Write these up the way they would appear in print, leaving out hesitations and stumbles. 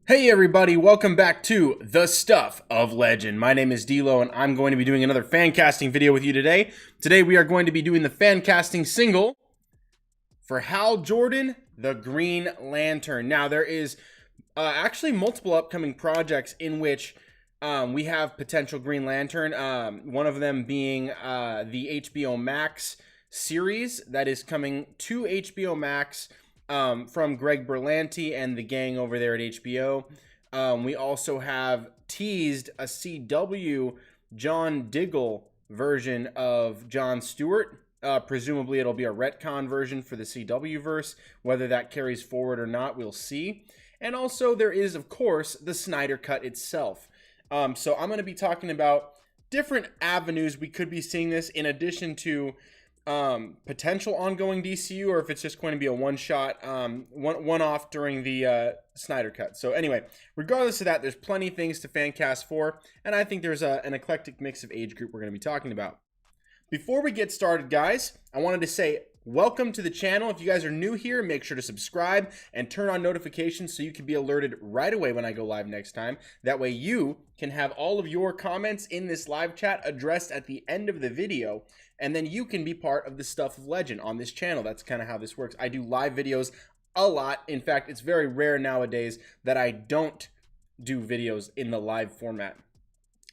Hey everybody, welcome back to The Stuff of Legend. My name is D'Lo and I'm going to be doing another fan casting video with you today. Today we are going to be doing the fan casting single for Hal Jordan, the Green Lantern. Now there is actually multiple upcoming projects in which we have potential Green Lantern. One of them being the HBO Max series that is coming to HBO Max from Greg Berlanti and the gang over there at HBO. We also have teased a CW John Diggle version of John Stewart. Presumably it'll be a retcon version for the CW verse. Whether that carries forward or not, we'll see. And also there is, of course, the Snyder cut itself. So I'm going to be talking about different avenues we could be seeing this, in addition to potential ongoing DCU, or if it's just going to be a one-shot, one-off during the Snyder cut. So anyway, regardless of that, there's plenty of things to fan cast for, and I think there's an eclectic mix of age group we're going to be talking about. Before we get started, guys, I wanted to say welcome to the channel. If you guys are new here, make sure to subscribe and turn on notifications so you can be alerted right away when I go live next time. That way you can have all of your comments in this live chat addressed at the end of the video, and then you can be part of the Stuff of Legend on this channel. That's kind of how this works. I do live videos a lot. In fact, it's very rare nowadays that I don't do videos in the live format.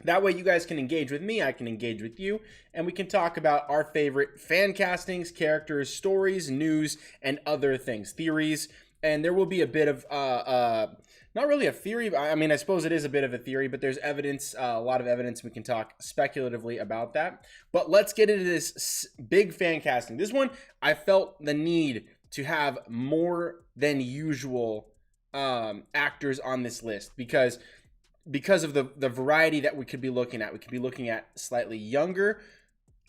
That way you guys can engage with me, I can engage with you, and we can talk about our favorite fan castings, characters, stories, news, and other things, theories. And there will be a bit of, not really a theory, I mean, I suppose it is a bit of a theory, but there's evidence, a lot of evidence we can talk speculatively about that. But let's get into this big fan casting. This one, I felt the need to have more than usual actors on this list because of the variety that we could be looking at. We could be looking at slightly younger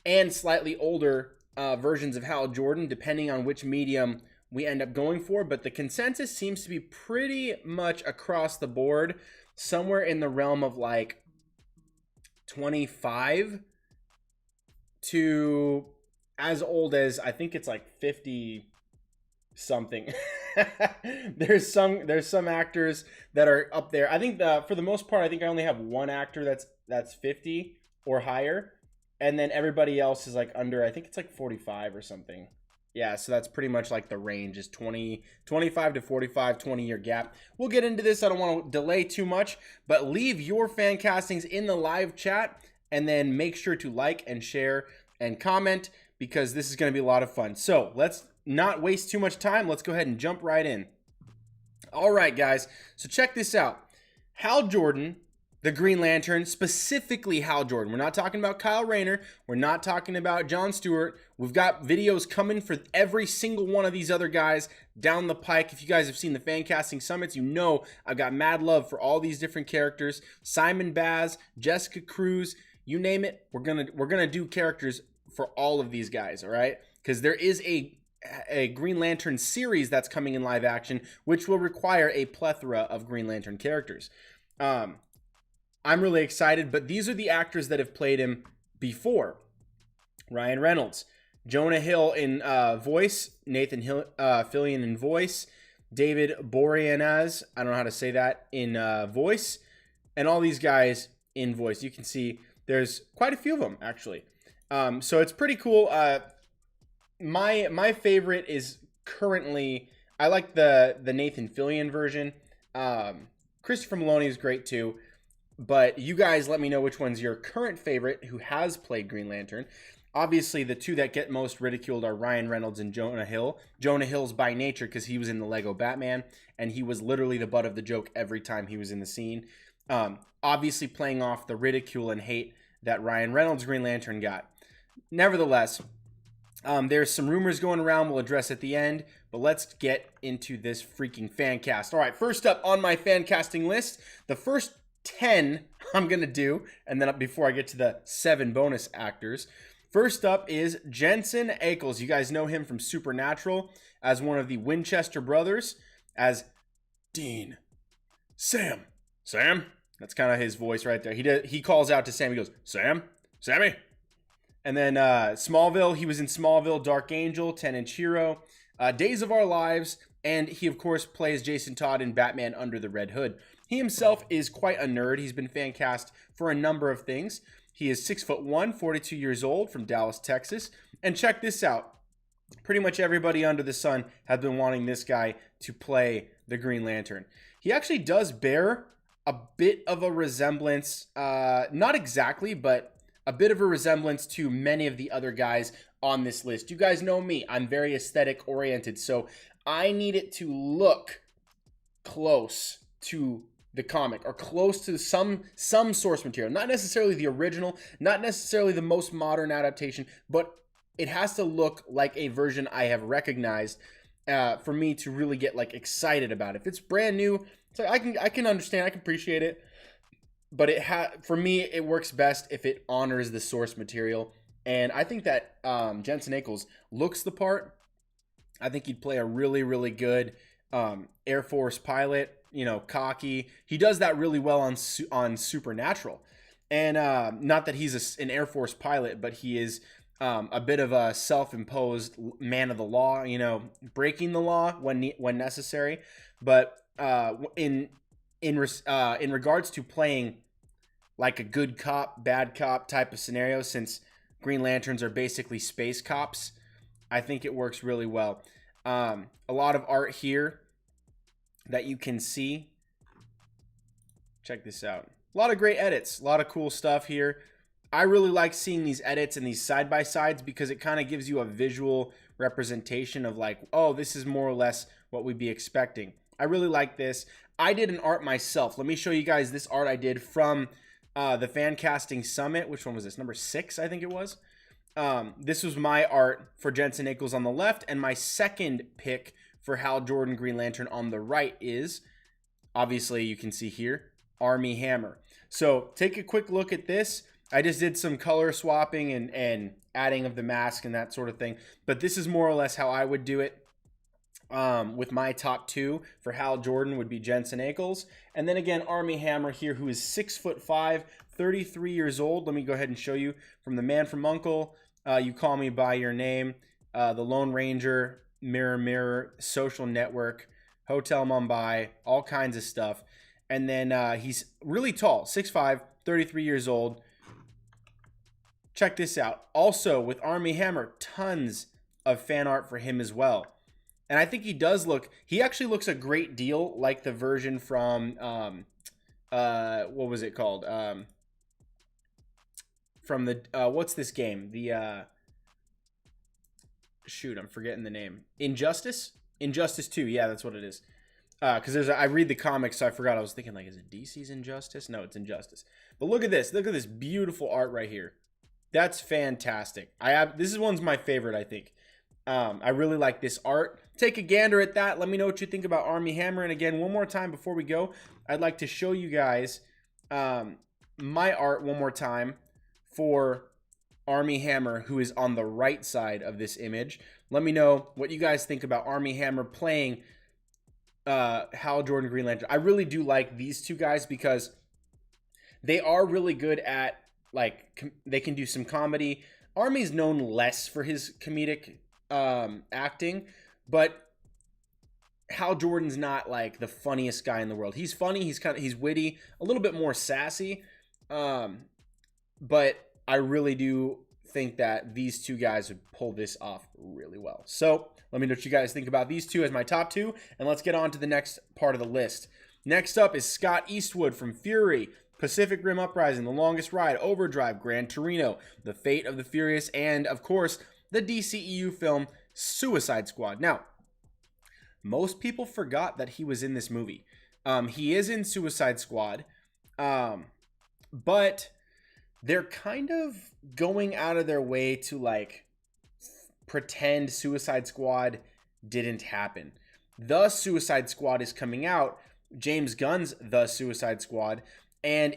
and slightly older versions of Hal Jordan, depending on which medium we end up going for. But the consensus seems to be pretty much across the board, somewhere in the realm of like 25 to as old as, I think it's like 50 something. there's some actors that are up there. I think for the most part, I think I only have one actor that's 50 or higher, and then everybody else is like under, I think it's like 45 or something. Yeah, so that's pretty much like the range is 25 to 45, 20-year gap. We'll get into this. I don't want to delay too much, but leave your fan castings in the live chat, and then make sure to like and share and comment, because this is going to be a lot of fun. So let's not waste too much time. Let's go ahead and jump right in. All right, guys. So check this out. Hal Jordan, the Green Lantern, specifically Hal Jordan. We're not talking about Kyle Rayner. We're not talking about John Stewart. We've got videos coming for every single one of these other guys down the pike. If you guys have seen the fan casting summits, you know I've got mad love for all these different characters. Simon Baz, Jessica Cruz, you name it. We're gonna do characters for all of these guys, all right? Because there is a Green Lantern series that's coming in live action, which will require a plethora of Green Lantern characters. I'm really excited, but these are the actors that have played him before. Ryan Reynolds, Jonah Hill in voice, Nathan Fillion in voice, David Boreanaz, I don't know how to say that, in voice, and all these guys in voice. You can see there's quite a few of them, actually. So it's pretty cool. My favorite is currently, I like the Nathan Fillion version. Christopher Maloney is great too, but you guys let me know which one's your current favorite who has played Green Lantern. Obviously, the two that get most ridiculed are Ryan Reynolds and Jonah Hill. Jonah Hill's by nature because he was in the Lego Batman, and he was literally the butt of the joke every time he was in the scene. Obviously playing off the ridicule and hate that Ryan Reynolds' Green Lantern got. Nevertheless, there's some rumors going around we'll address at the end, but let's get into this freaking fan cast. All right, first up on my fan casting list, the first 10 I'm going to do, and then before I get to the 7 bonus actors, first up is Jensen Ackles. You guys know him from Supernatural as one of the Winchester brothers, as Dean. Sam. That's kind of his voice right there. He calls out to Sam. He goes, Sam? Sammy? And then Smallville, he was in Smallville, Dark Angel, 10-Inch Hero. Days of Our Lives, and he, of course, plays Jason Todd in Batman Under the Red Hood. He himself is quite a nerd. He's been fan cast for a number of things. He is 6'1", 42 years old, from Dallas, Texas. And check this out. Pretty much everybody under the sun has been wanting this guy to play the Green Lantern. He actually does bear a bit of a resemblance, not exactly, but a bit of a resemblance to many of the other guys on this list. You guys know me. I'm very aesthetic oriented, so I need it to look close to the comic or close to some source material. Not necessarily the original, not necessarily the most modern adaptation, but it has to look like a version I have recognized for me to really get like excited about it. If it's brand new, it's like I can understand, I can appreciate it, but for me it works best if it honors the source material. And I think that Jensen Ackles looks the part. I think he'd play a really, really good Air Force pilot. You know, cocky. He does that really well on Supernatural, and not that he's an Air Force pilot, but he is a bit of a self-imposed man of the law. You know, breaking the law when necessary. But in regards to playing like a good cop, bad cop type of scenario, since Green Lanterns are basically space cops, I think it works really well. A lot of art here that you can see. Check this out. A lot of great edits, a lot of cool stuff here. I really like seeing these edits and these side-by-sides because it kind of gives you a visual representation of like, oh, this is more or less what we'd be expecting. I really like this. I did an art myself. Let me show you guys this art I did from the Fancasting Summit. Which one was this? Number 6, I think it was. This was my art for Jensen Ackles on the left, and my second pick for Hal Jordan Green Lantern on the right is, obviously you can see here, Armie Hammer. So take a quick look at this. I just did some color swapping and adding of the mask and that sort of thing. But this is more or less how I would do it. With my top 2 for Hal Jordan would be Jensen Ackles. And then again, Armie Hammer here, who is 6'5", 33 years old. Let me go ahead and show you. From The Man from U.N.C.L.E., You Call Me By Your Name, The Lone Ranger, Mirror Mirror, Social Network, Hotel Mumbai, all kinds of stuff. And then he's really tall, 6'5", 33 years old. Check this out. Also, with Armie Hammer, tons of fan art for him as well. And I think he actually looks a great deal like the version from, what was it called? From the, what's this game? The, shoot, I'm forgetting the name. Injustice 2. Yeah, that's what it is. Because I read the comics, so I forgot. I was thinking, like, is it DC's Injustice? No, it's Injustice. But look at this. Look at this beautiful art right here. That's fantastic. This one's my favorite, I think. I really like this art. Take a gander at that. Let me know what you think about Armie Hammer. And again, one more time before we go, I'd like to show you guys my art one more time for Armie Hammer, who is on the right side of this image. Let me know what you guys think about Armie Hammer playing Hal Jordan Green Lantern. I really do like these two guys because they are really good at, like, they can do some comedy. Armie's known less for his comedic acting, but Hal Jordan's not like the funniest guy in the world. He's funny, he's witty, a little bit more sassy, but I really do think that these two guys would pull this off really well. So let me know what you guys think about these two as my top 2, and let's get on to the next part of the list. Next up is Scott Eastwood from Fury, Pacific Rim Uprising, The Longest Ride, Overdrive, Gran Torino, The Fate of the Furious, and of course the DCEU film Suicide Squad. Now, most people forgot that he was in this movie. He is in Suicide Squad, but they're kind of going out of their way to, like, pretend Suicide Squad didn't happen. The Suicide Squad is coming out, James Gunn's The Suicide Squad, and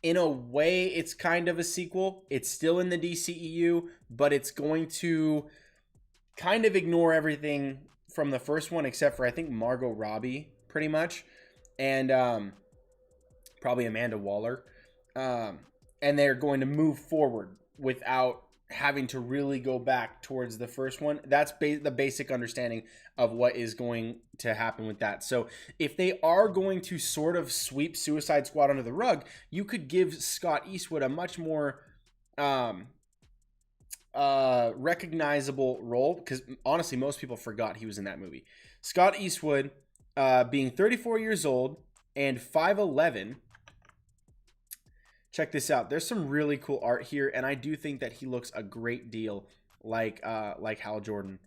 in a way it's kind of a sequel. It's still in the DCEU, but it's going to kind of ignore everything from the first one except for, I think, Margot Robbie, pretty much, and probably Amanda Waller. And they're going to move forward without having to really go back towards the first one. That's the basic understanding of what is going to happen with that. So if they are going to sort of sweep Suicide Squad under the rug, you could give Scott Eastwood a much more recognizable role, because honestly most people forgot he was in that movie. Scott Eastwood being 34 years old and 5'11". Check this out. There's some really cool art here, and I do think that he looks a great deal like Hal Jordan.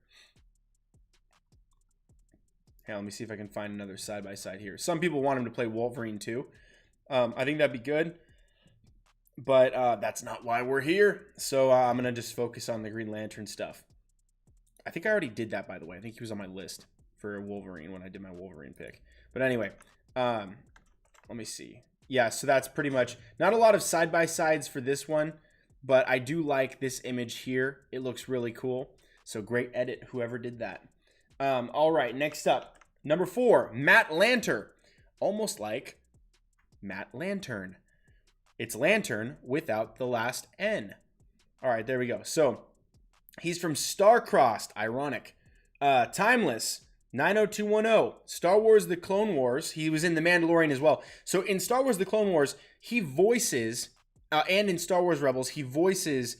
Hey, let me see if I can find another side-by-side here. Some people want him to play Wolverine too. I think that'd be good, but that's not why we're here. So I'm going to just focus on the Green Lantern stuff. I think I already did that, by the way. I think he was on my list for Wolverine when I did my Wolverine pick. But anyway, let me see. Yeah, so that's pretty much not a lot of side-by-sides for this one, but I do like this image here. It looks really cool. So great edit, whoever did that. All right, next up, number 4, Matt Lanter. Almost like Matt Lantern. It's Lantern without the last N. All right, there we go. So he's from Star-Crossed, ironic. Timeless. 90210, Star Wars The Clone Wars. He was in The Mandalorian as well. So in Star Wars The Clone Wars, he voices, and in Star Wars Rebels, he voices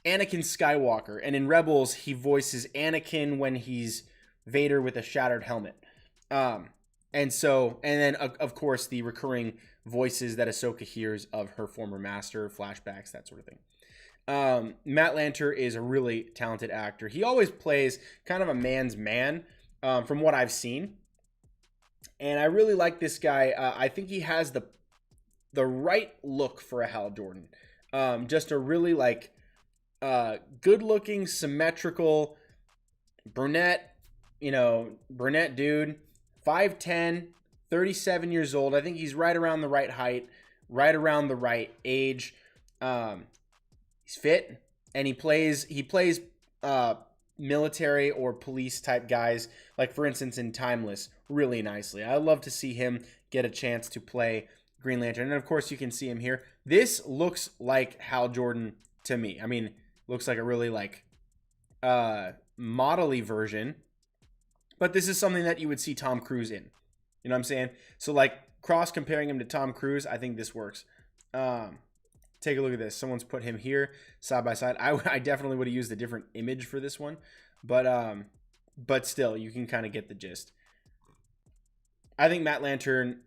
Anakin Skywalker. And in Rebels, he voices Anakin when he's Vader with a shattered helmet. And then, of course, the recurring voices that Ahsoka hears of her former master, flashbacks, that sort of thing. Matt Lanter is a really talented actor. He always plays kind of a man's man. From what I've seen, and I really like this guy. I think he has the right look for a Hal Jordan. Just a really good-looking, symmetrical brunette, brunette dude, 5'10", 37 years old. I think he's right around the right height, right around the right age. He's fit, and he plays military or police type guys, like for instance in Timeless, really nicely. I love to see him get a chance to play Green Lantern, and of course you can see him here. This looks like Hal Jordan to me. I mean, looks like a really model-y version, but this is something that you would see Tom Cruise in. You know what I'm saying? So cross comparing him to Tom Cruise, I think this works. Take a look at this. Someone's put him here side by side. I definitely would have used a different image for this one, but still, you can kind of get the gist. I think Matt Lanter,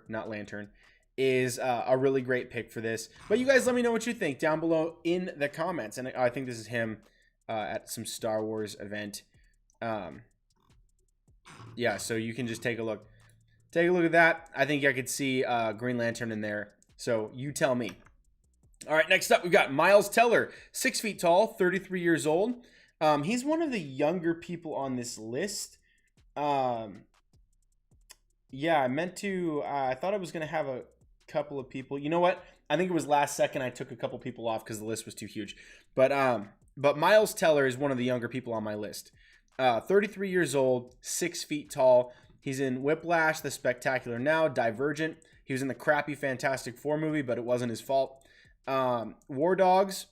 not Lantern, is a really great pick for this. But you guys let me know what you think down below in the comments. And I think this is him at some Star Wars event. Yeah, so you can just take a look. Take a look at that. I think I could see Green Lantern in there. So you tell me. All right, next up, we've got Miles Teller, 6 feet tall, 33 years old. He's one of the younger people on this list. Yeah, I thought I was going to have a couple of people. You know what? I think it was last second I took a couple people off because the list was too huge. But Miles Teller is one of the younger people on my list. 33 years old, 6 feet tall. He's in Whiplash, The Spectacular Now, Divergent. He was in the crappy Fantastic Four movie, but it wasn't his fault. War Dogs,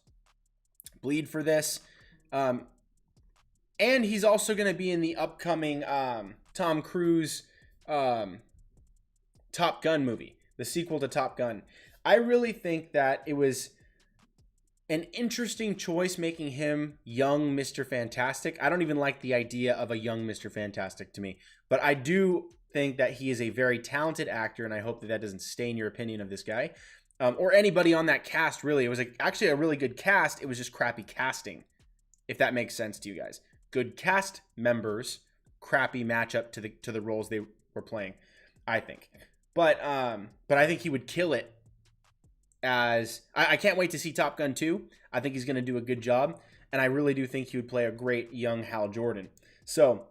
Bleed for This. And he's also going to be in the upcoming Tom Cruise Top Gun movie, the sequel to Top Gun. I really think that it was an interesting choice making him young Mr. Fantastic. I don't even like the idea of a young Mr. Fantastic to me, but I do think that he is a very talented actor, and I hope that doesn't stain your opinion of this guy or anybody on that cast. Really, it was actually a really good cast. It was just crappy casting, if that makes sense to you guys. Good cast members, crappy matchup to the roles they were playing, I think. But I think he would kill it. As I can't wait to see Top Gun 2. I think he's going to do a good job, and I really do think he would play a great young Hal Jordan. So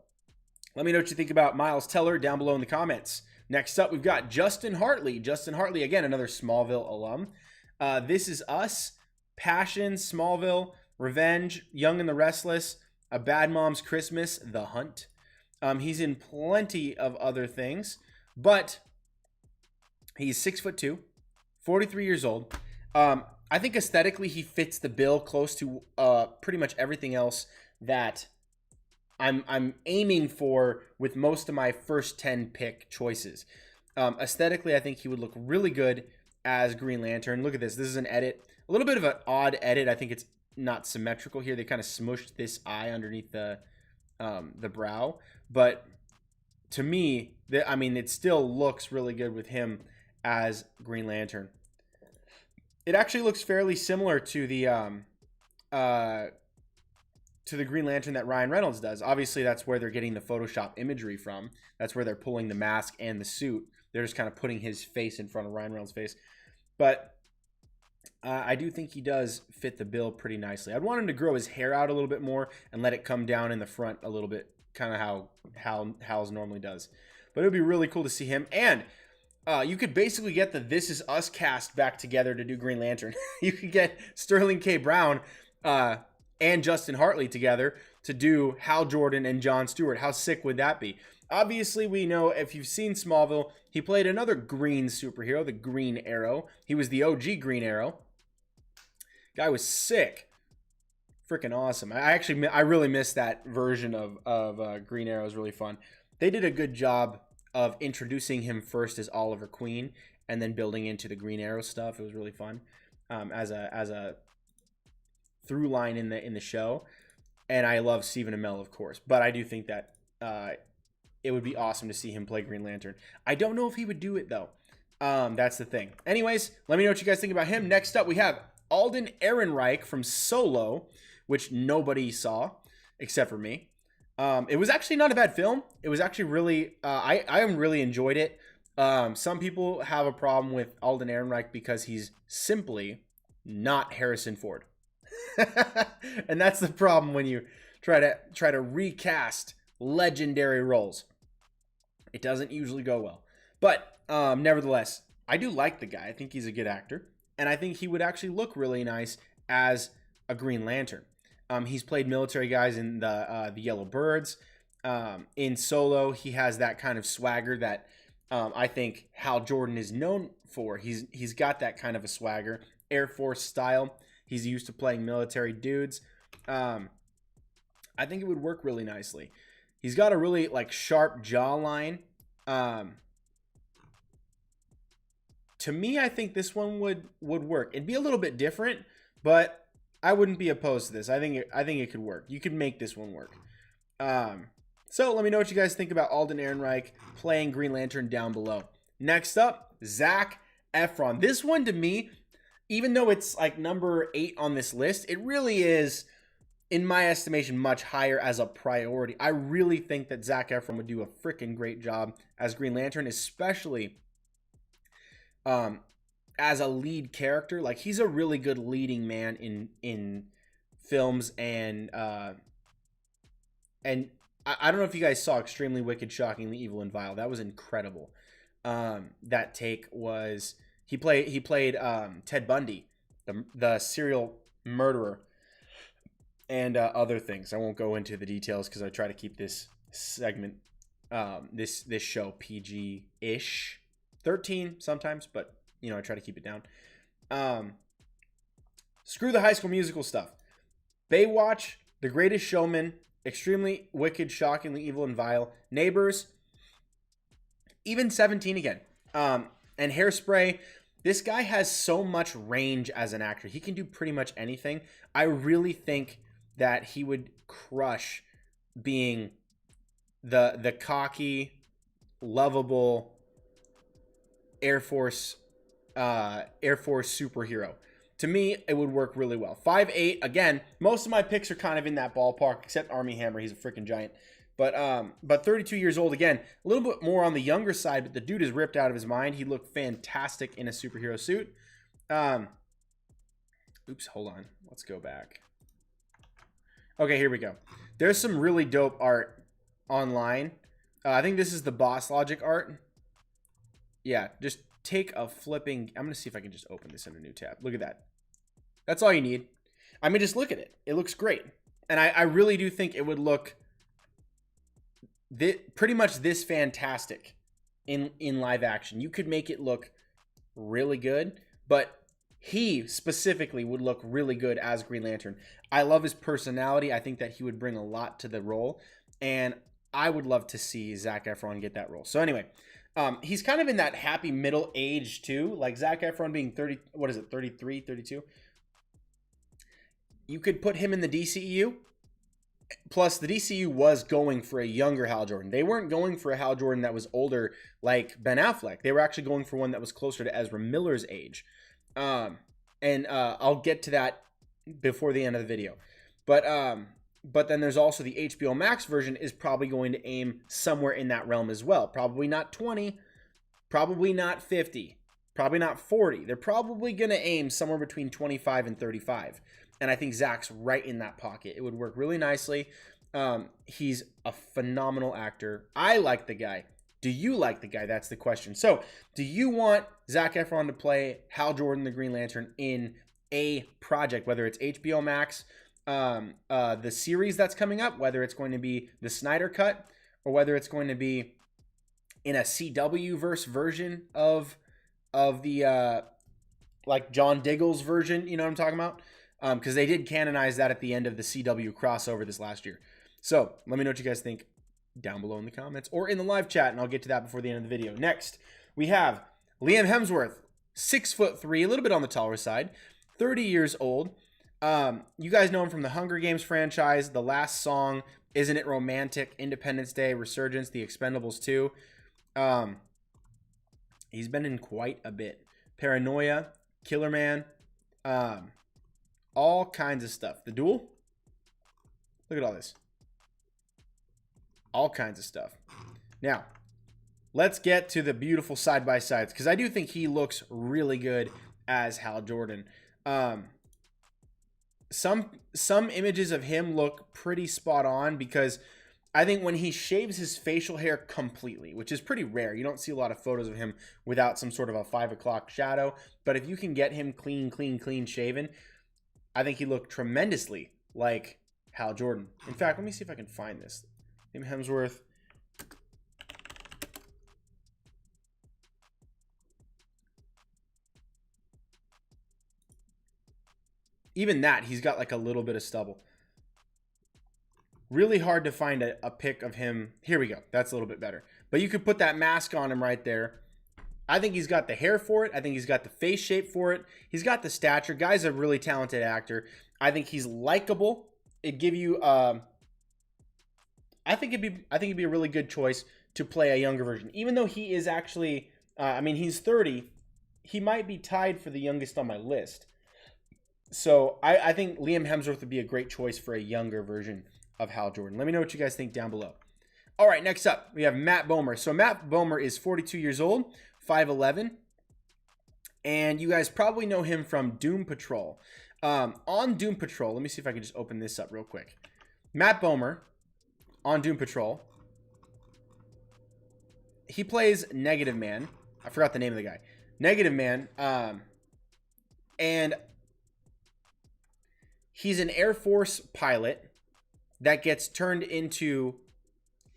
let me know what you think about Miles Teller down below in the comments. Next up, we've got Justin Hartley. Justin Hartley, again, another Smallville alum. This Is Us, Passion, Smallville, Revenge, Young and the Restless, A Bad Mom's Christmas, The Hunt. He's in plenty of other things, but he's 6'2", 43 years old. I think aesthetically he fits the bill close to pretty much everything else that I'm aiming for with most of my first 10 pick choices. Aesthetically, I think he would look really good as Green Lantern. Look at this. This is an edit. A little bit of an odd edit. I think it's not symmetrical here. They kind of smushed this eye underneath the brow. But to me, I mean, it still looks really good with him as Green Lantern. It actually looks fairly similar to the Green Lantern that Ryan Reynolds does. Obviously, that's where they're getting the Photoshop imagery from. That's where they're pulling the mask and the suit. They're just kind of putting his face in front of Ryan Reynolds' face. But I do think he does fit the bill pretty nicely. I'd want him to grow his hair out a little bit more and let it come down in the front a little bit, kind of how Hal's normally does. But it would be really cool to see him. And you could basically get the This Is Us cast back together to do Green Lantern. You could get Sterling K. Brown and Justin Hartley together to do Hal Jordan and Jon Stewart. How sick would that be? Obviously, we know if you've seen Smallville, he played another green superhero, the Green Arrow. He was the OG Green Arrow. Guy was sick. Freaking awesome. I really missed that version of Green Arrow. It was really fun. They did a good job of introducing him first as Oliver Queen and then building into the Green Arrow stuff. It was really fun as a through line in the show. And I love Stephen Amell, of course. But I do think that it would be awesome to see him play Green Lantern. I don't know if he would do it, though. That's the thing. Anyways, let me know what you guys think about him. Next up, we have Alden Ehrenreich from Solo, which nobody saw except for me. It was actually not a bad film. It was actually really, I really enjoyed it. Some people have a problem with Alden Ehrenreich because he's simply not Harrison Ford. And that's the problem when you try to recast legendary roles. It doesn't usually go well. But nevertheless, I do like the guy. I think he's a good actor. And I think he would actually look really nice as a Green Lantern. He's played military guys in the Yellow Birds. In Solo, he has that kind of swagger that I think Hal Jordan is known for. He's got that kind of a swagger, Air Force style. He's used to playing military dudes. I think it would work really nicely. He's got a really sharp jawline. To me, I think this one would work. It'd be a little bit different, but I wouldn't be opposed to this. I think it could work. You could make this one work. So let me know what you guys think about Alden Ehrenreich playing Green Lantern down below. Next up, Zac Efron. This one to me, even though it's number 8 on this list, it really is, in my estimation, much higher as a priority. I really think that Zac Efron would do a freaking great job as Green Lantern, especially as a lead character. He's a really good leading man in films, and I don't know if you guys saw Extremely Wicked, Shockingly Evil, and Vile. That was incredible. That take was he played Ted Bundy, the serial murderer, and other things. I won't go into the details because I try to keep this segment, this show PG-ish, 13 sometimes, but I try to keep it down. Screw the High School Musical stuff. Baywatch, The Greatest Showman, Extremely Wicked, Shockingly Evil, and Vile, Neighbors, even 17 again, and Hairspray. This guy has so much range as an actor. He can do pretty much anything. I really think that he would crush being the cocky, lovable Air Force superhero. To me, it would work really well. 5'8", again, most of my picks are kind of in that ballpark, except Armie Hammer. He's a freaking giant. But 32 years old, again, a little bit more on the younger side, but the dude is ripped out of his mind. He looked fantastic in a superhero suit. Oops, hold on. Let's go back. Okay, here we go. There's some really dope art online. I think this is the Boss Logic art. Yeah, just take a flipping... I'm going to see if I can just open this in a new tab. Look at that. That's all you need. I mean, just look at it. It looks great. And I really do think it would look pretty much this fantastic in live action. You could make it look really good, but He specifically would look really good as Green Lantern. I love his personality. I think that he would bring a lot to the role, and I would love to see Zac Efron get that role. So anyway, he's kind of in that happy middle age too, like Zac Efron being 30, what is it, 33, 32? You could put him in the DCEU. Plus, the DCU was going for a younger Hal Jordan. They weren't going for a Hal Jordan that was older like Ben Affleck. They were actually going for one that was closer to Ezra Miller's age. I'll get to that before the end of the video. But then there's also the HBO Max version is probably going to aim somewhere in that realm as well. Probably not 20, probably not 50, probably not 40. They're probably going to aim somewhere between 25 and 35. And I think Zac's right in that pocket. It would work really nicely. He's a phenomenal actor. I like the guy. Do you like the guy? That's the question. So, do you want Zac Efron to play Hal Jordan, the Green Lantern, in a project, whether it's HBO Max, the series that's coming up, whether it's going to be the Snyder Cut, or whether it's going to be in a CW verse version of the like John Diggle's version? You know what I'm talking about? Because they did canonize that at the end of the CW crossover this last year. So let me know what you guys think down below in the comments or in the live chat, and I'll get to that before the end of the video. Next, we have Liam Hemsworth, 6'3", a little bit on the taller side, 30 years old. You guys know him from the Hunger Games franchise, The Last Song, Isn't It Romantic, Independence Day, Resurgence, The Expendables 2. He's been in quite a bit. Paranoia, Killer Man, all kinds of stuff. The Duel. Look at all this. All kinds of stuff. Now, let's get to the beautiful side-by-sides, because I do think he looks really good as Hal Jordan. Some images of him look pretty spot on, because I think when he shaves his facial hair completely, which is pretty rare, you don't see a lot of photos of him without some sort of a 5 o'clock shadow, but if you can get him clean shaven, I think he looked tremendously like Hal Jordan. In fact, let me see if I can find this. Liam Hemsworth. Even that, he's got like a little bit of stubble. Really hard to find a pic of him. Here we go. That's a little bit better. But you could put that mask on him right there. I think he's got the hair for it. I think he's got the face shape for it. He's got the stature. Guy's a really talented actor. I think he's likable. It'd give you I think it'd be a really good choice to play a younger version. Even though he is actually I mean, he's 30, he might be tied for the youngest on my list. So I think Liam Hemsworth would be a great choice for a younger version of Hal Jordan. Let me know what you guys think down below. All right, next up, we have Matt Bomer. So Matt Bomer is 42 years old, 5'11", and you guys probably know him from Doom Patrol. On Doom Patrol, let me see if I can just open this up real quick. Matt Bomer on Doom Patrol, he plays Negative Man. I forgot the name of the guy. Negative Man, and he's an Air Force pilot that gets turned into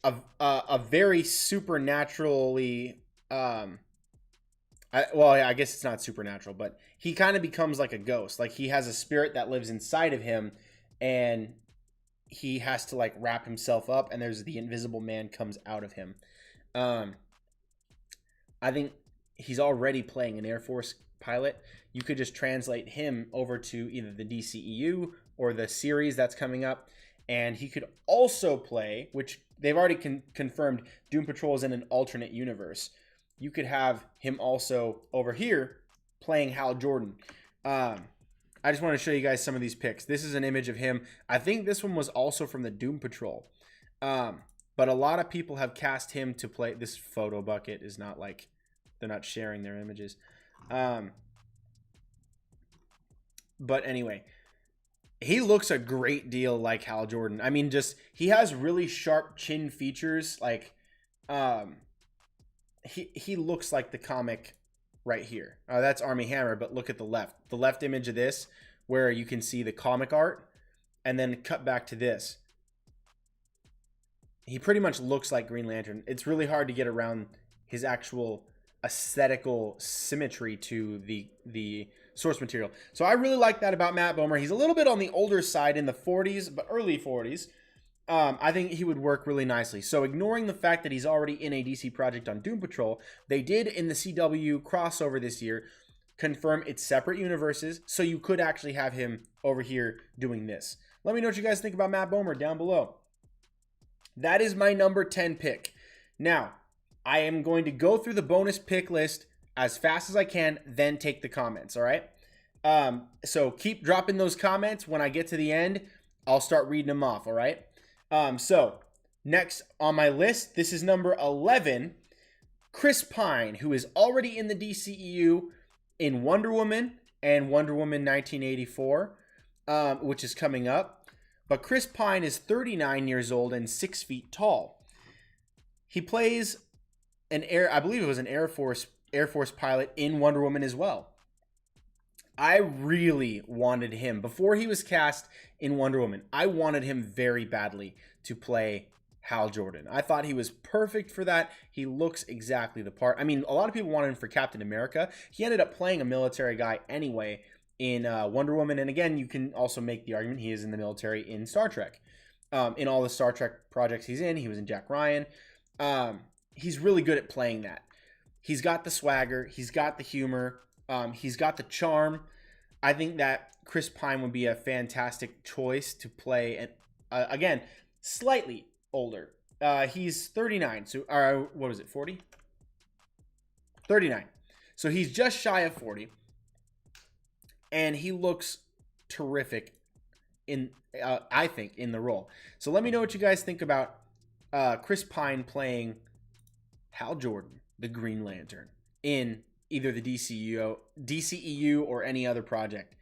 a very supernaturally, I guess it's not supernatural, but he kind of becomes like a ghost. Like he has a spirit that lives inside of him, and he has to like wrap himself up, and there's the Invisible Man comes out of him. I think he's already playing an Air Force pilot. You could just translate him over to either the DCEU or the series that's coming up. And he could also play, which they've already confirmed, Doom Patrol is in an alternate universe. You could have him also over here playing Hal Jordan. I just want to show you guys some of these pics. This is an image of him. I think this one was also from the Doom Patrol. But a lot of people have cast him to play. This photo bucket is not like, they're not sharing their images. But anyway, he looks a great deal like Hal Jordan. I mean, just, he has really sharp chin features. Like, he looks like the comic right here. That's Armie Hammer, but look at the left. The left image of this, where you can see the comic art, and then cut back to this. He pretty much looks like Green Lantern. It's really hard to get around his actual aesthetical symmetry to the source material. So I really like that about Matt Bomer. He's a little bit on the older side in the 40s, but early 40s. I think he would work really nicely. So ignoring the fact that he's already in a DC project on Doom Patrol, they did in the CW crossover this year confirm it's separate universes, so you could actually have him over here doing this. Let me know what you guys think about Matt Bomer down below. That is my number 10 pick. Now, I am going to go through the bonus pick list as fast as I can, then take the comments, all right? So keep dropping those comments. When I get to the end, I'll start reading them off, all right? So next on my list, this is number 11, Chris Pine, who is already in the DCEU in Wonder Woman and Wonder Woman 1984, which is coming up. But Chris Pine is 39 years old and 6 feet tall. He plays I believe it was an Air Force pilot in Wonder Woman as well. I really wanted him, before he was cast in Wonder Woman, I wanted him very badly to play Hal Jordan. I thought he was perfect for that. He looks exactly the part. I mean, a lot of people wanted him for Captain America. He ended up playing a military guy anyway in Wonder Woman. And again, you can also make the argument he is in the military in Star Trek. In all the Star Trek projects he's in, he was in Jack Ryan. He's really good at playing that. He's got the swagger. He's got the humor. He's got the charm. I think that Chris Pine would be a fantastic choice to play. And again, slightly older. He's 39. So, what was it? 40? 39. So he's just shy of 40. And he looks terrific I think, in the role. So let me know what you guys think about Chris Pine playing Hal Jordan, the Green Lantern, in either the DCEU or any other project.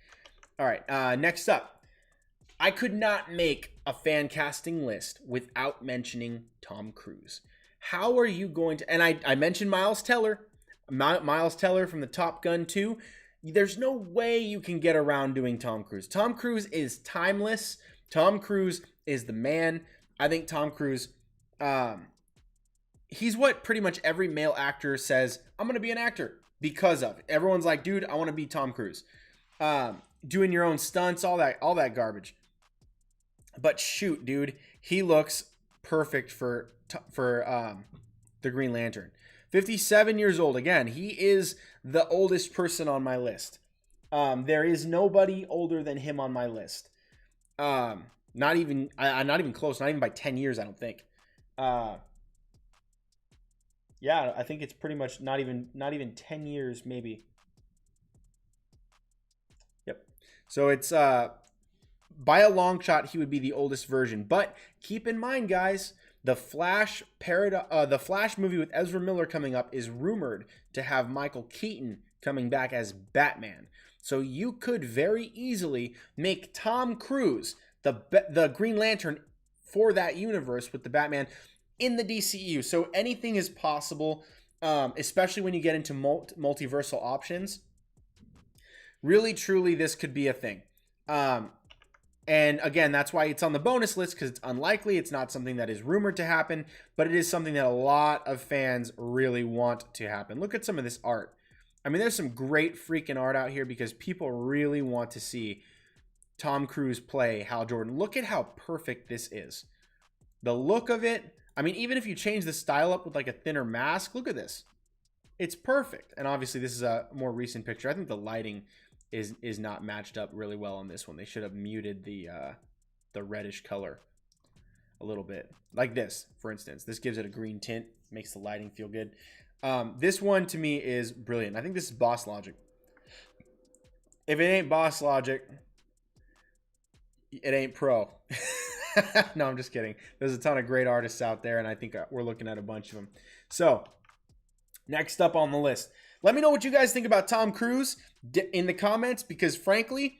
All right, next up. I could not make a fan casting list without mentioning Tom Cruise. How are you going to... And I mentioned Miles Teller. Miles Teller from the Top Gun 2. There's no way you can get around doing Tom Cruise. Tom Cruise is timeless. Tom Cruise is the man. I think Tom Cruise... he's what pretty much every male actor says, I'm going to be an actor because of. Everyone's like, dude, I want to be Tom Cruise. Doing your own stunts, all that garbage. But shoot, dude, he looks perfect for the Green Lantern. 57 years old. Again, he is the oldest person on my list. There is nobody older than him on my list. Not even close. Not even by 10 years, I don't think. Yeah, I think it's pretty much not even 10 years, maybe. Yep. So it's by a long shot, he would be the oldest version. But keep in mind, guys, the Flash movie with Ezra Miller coming up is rumored to have Michael Keaton coming back as Batman. So you could very easily make Tom Cruise the Green Lantern for that universe with the Batman in the DCU. So anything is possible, especially when you get into multiversal options. Really, truly, this could be a thing. And again, that's why it's on the bonus list, because it's unlikely. It's not something that is rumored to happen, but it is something that a lot of fans really want to happen. Look at some of this art. I mean, there's some great freaking art out here because people really want to see Tom Cruise play Hal Jordan. Look at how perfect this is. The look of it. I mean, even if you change the style up with like a thinner mask, look at this. It's perfect. And obviously this is a more recent picture. I think the lighting is not matched up really well on this one. They should have muted the reddish color a little bit. Like this, for instance. This gives it a green tint, makes the lighting feel good. This one to me is brilliant. I think this is Boss Logic. If it ain't Boss Logic, it ain't pro. No, I'm just kidding. There's a ton of great artists out there, and I think we're looking at a bunch of them. So, next up on the list. Let me know what you guys think about Tom Cruise in the comments, because frankly,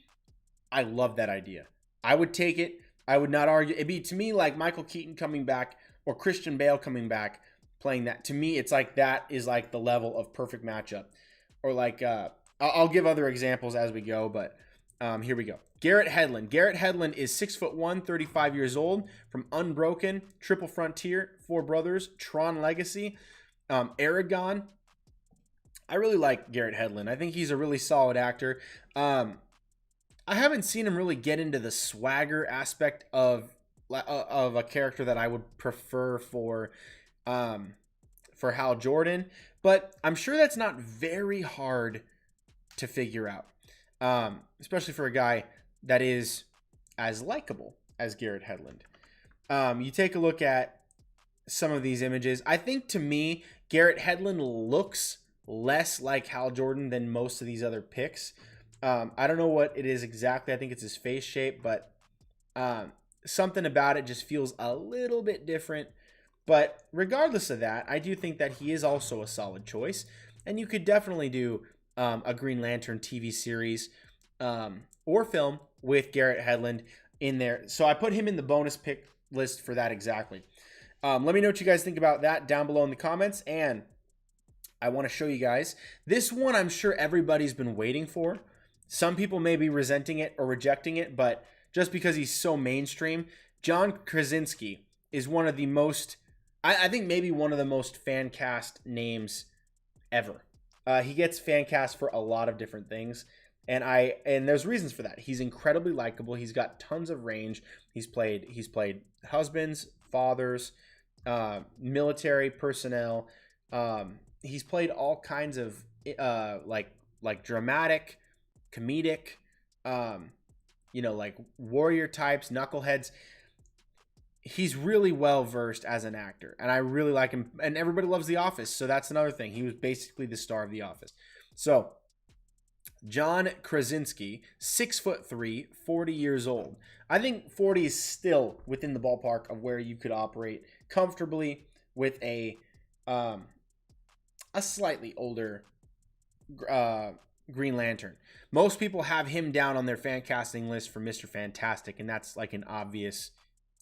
I love that idea. I would take it. I would not argue. It'd be to me like Michael Keaton coming back or Christian Bale coming back playing that. To me, it's like that is like the level of perfect matchup. Or like, I'll give other examples as we go, but here we go. Garrett Hedlund. Garrett Hedlund is 6'1", 35 years old, from Unbroken, Triple Frontier, Four Brothers, Tron Legacy, Aragon. I really like Garrett Hedlund. I think he's a really solid actor. I haven't seen him really get into the swagger aspect of a character that I would prefer for Hal Jordan, but I'm sure that's not very hard to figure out, especially for a guy that is as likable as Garrett Hedlund. You take a look at some of these images. I think, to me, Garrett Hedlund looks less like Hal Jordan than most of these other picks. I don't know what it is exactly. I think it's his face shape, but something about it just feels a little bit different. But regardless of that, I do think that he is also a solid choice. And you could definitely do a Green Lantern TV series or film with Garrett Hedlund in there. So I put him in the bonus pick list for that exactly. Let me know what you guys think about that down below in the comments. And I want to show you guys this one. I'm sure everybody's been waiting for. Some people may be resenting it or rejecting it, but just because he's so mainstream, John Krasinski is one of the most, I think maybe one of the most fan cast names ever. He gets fan cast for a lot of different things, and there's reasons for that. He's incredibly likable. He's got tons of range. He's played husbands, fathers, military personnel. He's played all kinds of like dramatic, comedic, like warrior types, knuckleheads. He's really well versed as an actor, and I really like him. And everybody loves The Office, so that's another thing. He was basically the star of The Office. So John Krasinski, 6'3", 40 years old. I think 40 is still within the ballpark of where you could operate comfortably with a slightly older Green Lantern. Most people have him down on their fan casting list for Mr. Fantastic, and that's like an obvious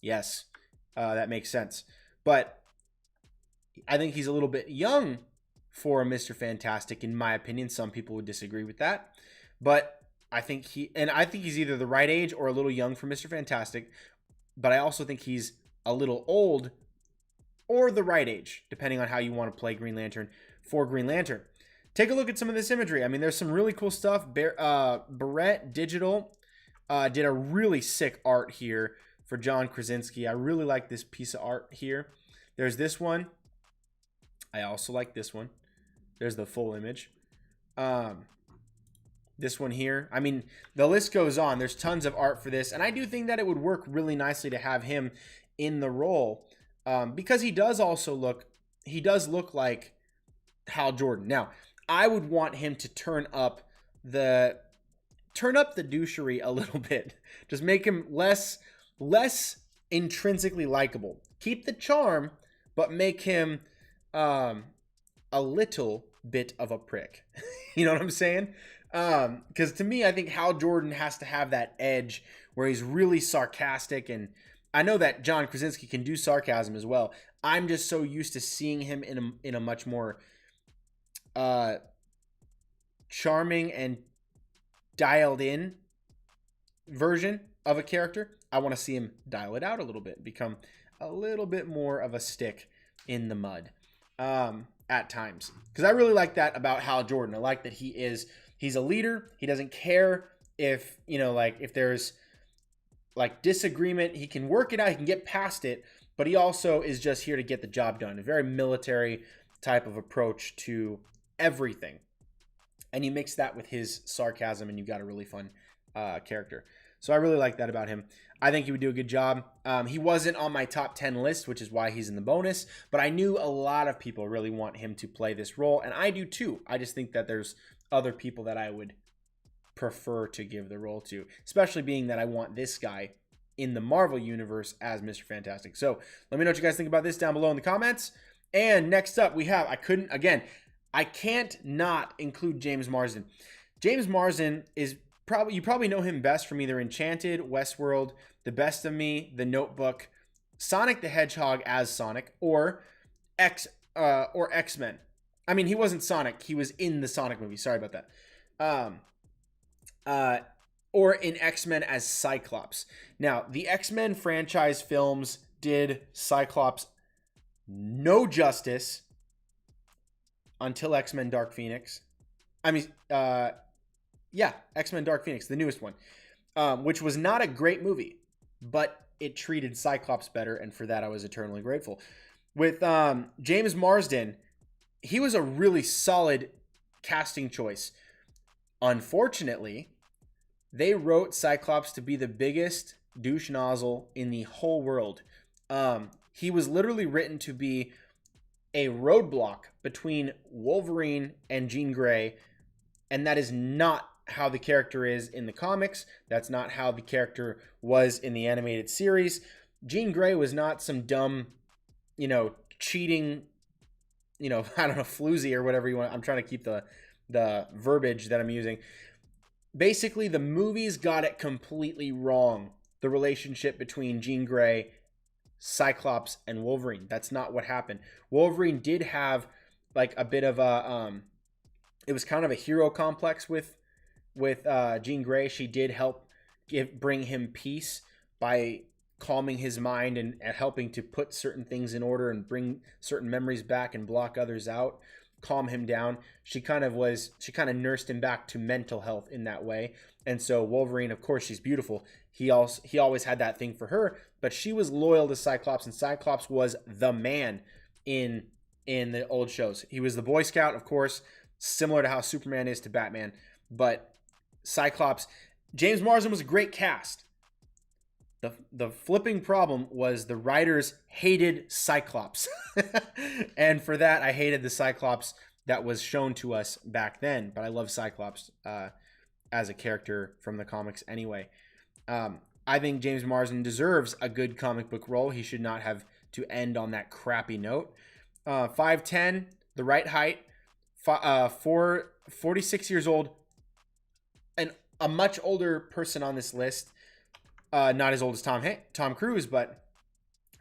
yes. That makes sense. But I think he's a little bit young for a Mr. Fantastic, in my opinion. Some people would disagree with that. But I think he's either the right age or a little young for Mr. Fantastic. But I also think he's a little old or the right age, depending on how you want to play Green Lantern for Green Lantern. Take a look at some of this imagery. I mean, there's some really cool stuff. Barrett Digital did a really sick art here for John Krasinski. I really like this piece of art here. There's this one. I also like this one. There's the full image. This one here. I mean, the list goes on. There's tons of art for this. And I do think that it would work really nicely to have him in the role. Because he does look like Hal Jordan. Now, I would want him to turn up the douchery a little bit. Just make him less intrinsically likable. Keep the charm, but make him a little bit of a prick. You know what I'm saying? Because to me, I think Hal Jordan has to have that edge where he's really sarcastic, and I know that John Krasinski can do sarcasm as well. I'm just so used to seeing him in a much more charming and dialed in version of a character. I want to see him dial it out a little bit, become a little bit more of a stick in the mud at times. Because I really like that about Hal Jordan. I like that he's a leader. He doesn't care if, if there's like disagreement, he can work it out, he can get past it, but he also is just here to get the job done. A very military type of approach to everything. And you mix that with his sarcasm, and you've got a really fun character. So I really like that about him. I think he would do a good job. He wasn't on my top 10 list, which is why he's in the bonus. But I knew a lot of people really want him to play this role, and I do too. I just think that there's other people that I would prefer to give the role to, especially being that I want this guy in the Marvel Universe as Mr. Fantastic. So let me know what you guys think about this down below in the comments. And next up, we have, I can't not include James Marsden. James Marsden is you probably know him best from either Enchanted, Westworld, The Best of Me, The Notebook, Sonic the Hedgehog as Sonic, or X-Men. I mean, he wasn't Sonic. He was in the Sonic movie. Sorry about that. Or in X-Men as Cyclops. Now, the X-Men franchise films did Cyclops no justice until X-Men Dark Phoenix. Yeah, X-Men Dark Phoenix, the newest one, which was not a great movie, but it treated Cyclops better, and for that I was eternally grateful. With James Marsden, he was a really solid casting choice. Unfortunately, they wrote Cyclops to be the biggest douche nozzle in the whole world. He was literally written to be a roadblock between Wolverine and Jean Grey, and that is not how the character is in the comics. That's not how the character was in the animated series. Jean Grey was not some dumb, cheating, I don't know, floozy or whatever you want. I'm trying to keep the verbiage that I'm using. Basically, the movies got it completely wrong. The relationship between Jean Grey, Cyclops, and Wolverine. That's not what happened. Wolverine did have like a bit of a it was kind of a hero complex with Jean Grey. She did help bring him peace by calming his mind and helping to put certain things in order and bring certain memories back and block others out, calm him down. She kind of nursed him back to mental health in that way. And so Wolverine, of course, she's beautiful. He always had that thing for her, but she was loyal to Cyclops, and Cyclops was the man in the old shows. He was the Boy Scout, of course, similar to how Superman is to Batman, but Cyclops, James Marsden was a great cast. The flipping problem was the writers hated Cyclops. And for that, I hated the Cyclops that was shown to us back then. But I love Cyclops as a character from the comics anyway. I think James Marsden deserves a good comic book role. He should not have to end on that crappy note. 5'10", the right height, 46 years old, and a much older person on this list. Not as old as Tom Cruise, but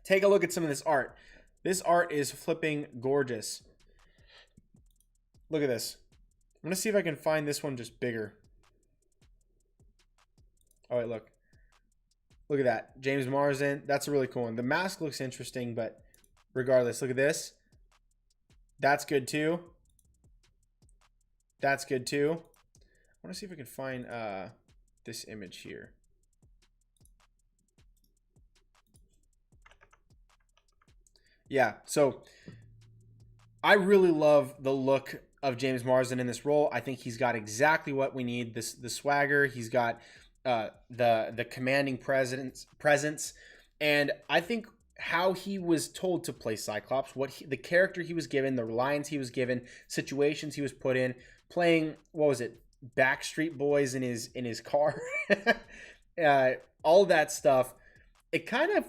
take a look at some of this art. This art is flipping gorgeous. Look at this. I'm going to see if I can find this one just bigger. Oh, wait, look. Look at that. James Marsden. That's a really cool one. The mask looks interesting, but regardless, look at this. That's good too. That's good too. I want to see if I can find this image here. Yeah, so I really love the look of James Marsden in this role. I think he's got exactly what we need. The swagger. He's got the commanding presence, and I think how he was told to play Cyclops, the character he was given, the lines he was given, situations he was put in, playing Backstreet Boys in his car, all that stuff. It kind of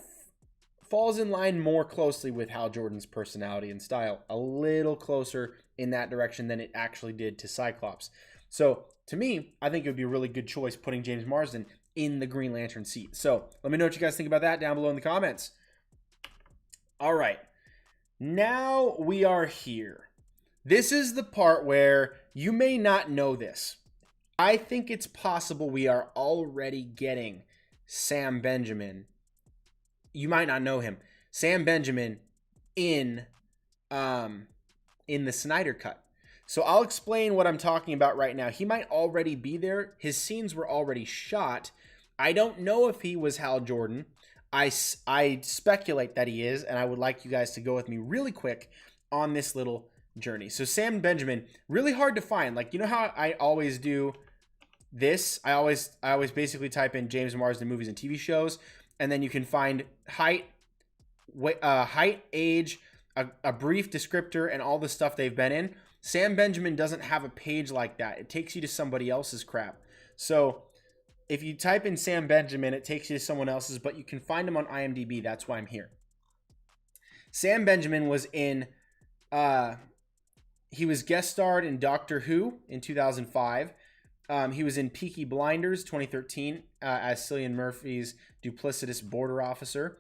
falls in line more closely with Hal Jordan's personality and style, a little closer in that direction than it actually did to Cyclops. So to me, I think it would be a really good choice putting James Marsden in the Green Lantern seat. So let me know what you guys think about that down below in the comments. All right, now we are here. This is the part where you may not know this. I think it's possible we are already getting Sam Benjamin. You might not know him. Sam Benjamin in the Snyder cut. So I'll explain what I'm talking about right now. He might already be there. His scenes were already shot. I don't know if he was Hal Jordan. I speculate that he is, and I would like you guys to go with me really quick on this little journey. So Sam Benjamin, really hard to find. Like, you know how I always do this? I always basically type in James Marsden movies and TV shows, and then you can find height, age, a brief descriptor, and all the stuff they've been in. Sam Benjamin doesn't have a page like that. It takes you to somebody else's crap. So if you type in Sam Benjamin, it takes you to someone else's, but you can find him on IMDb. That's why I'm here. Sam Benjamin was in, he was guest starred in Doctor Who in 2005. He was in Peaky Blinders 2013 as Cillian Murphy's duplicitous border officer.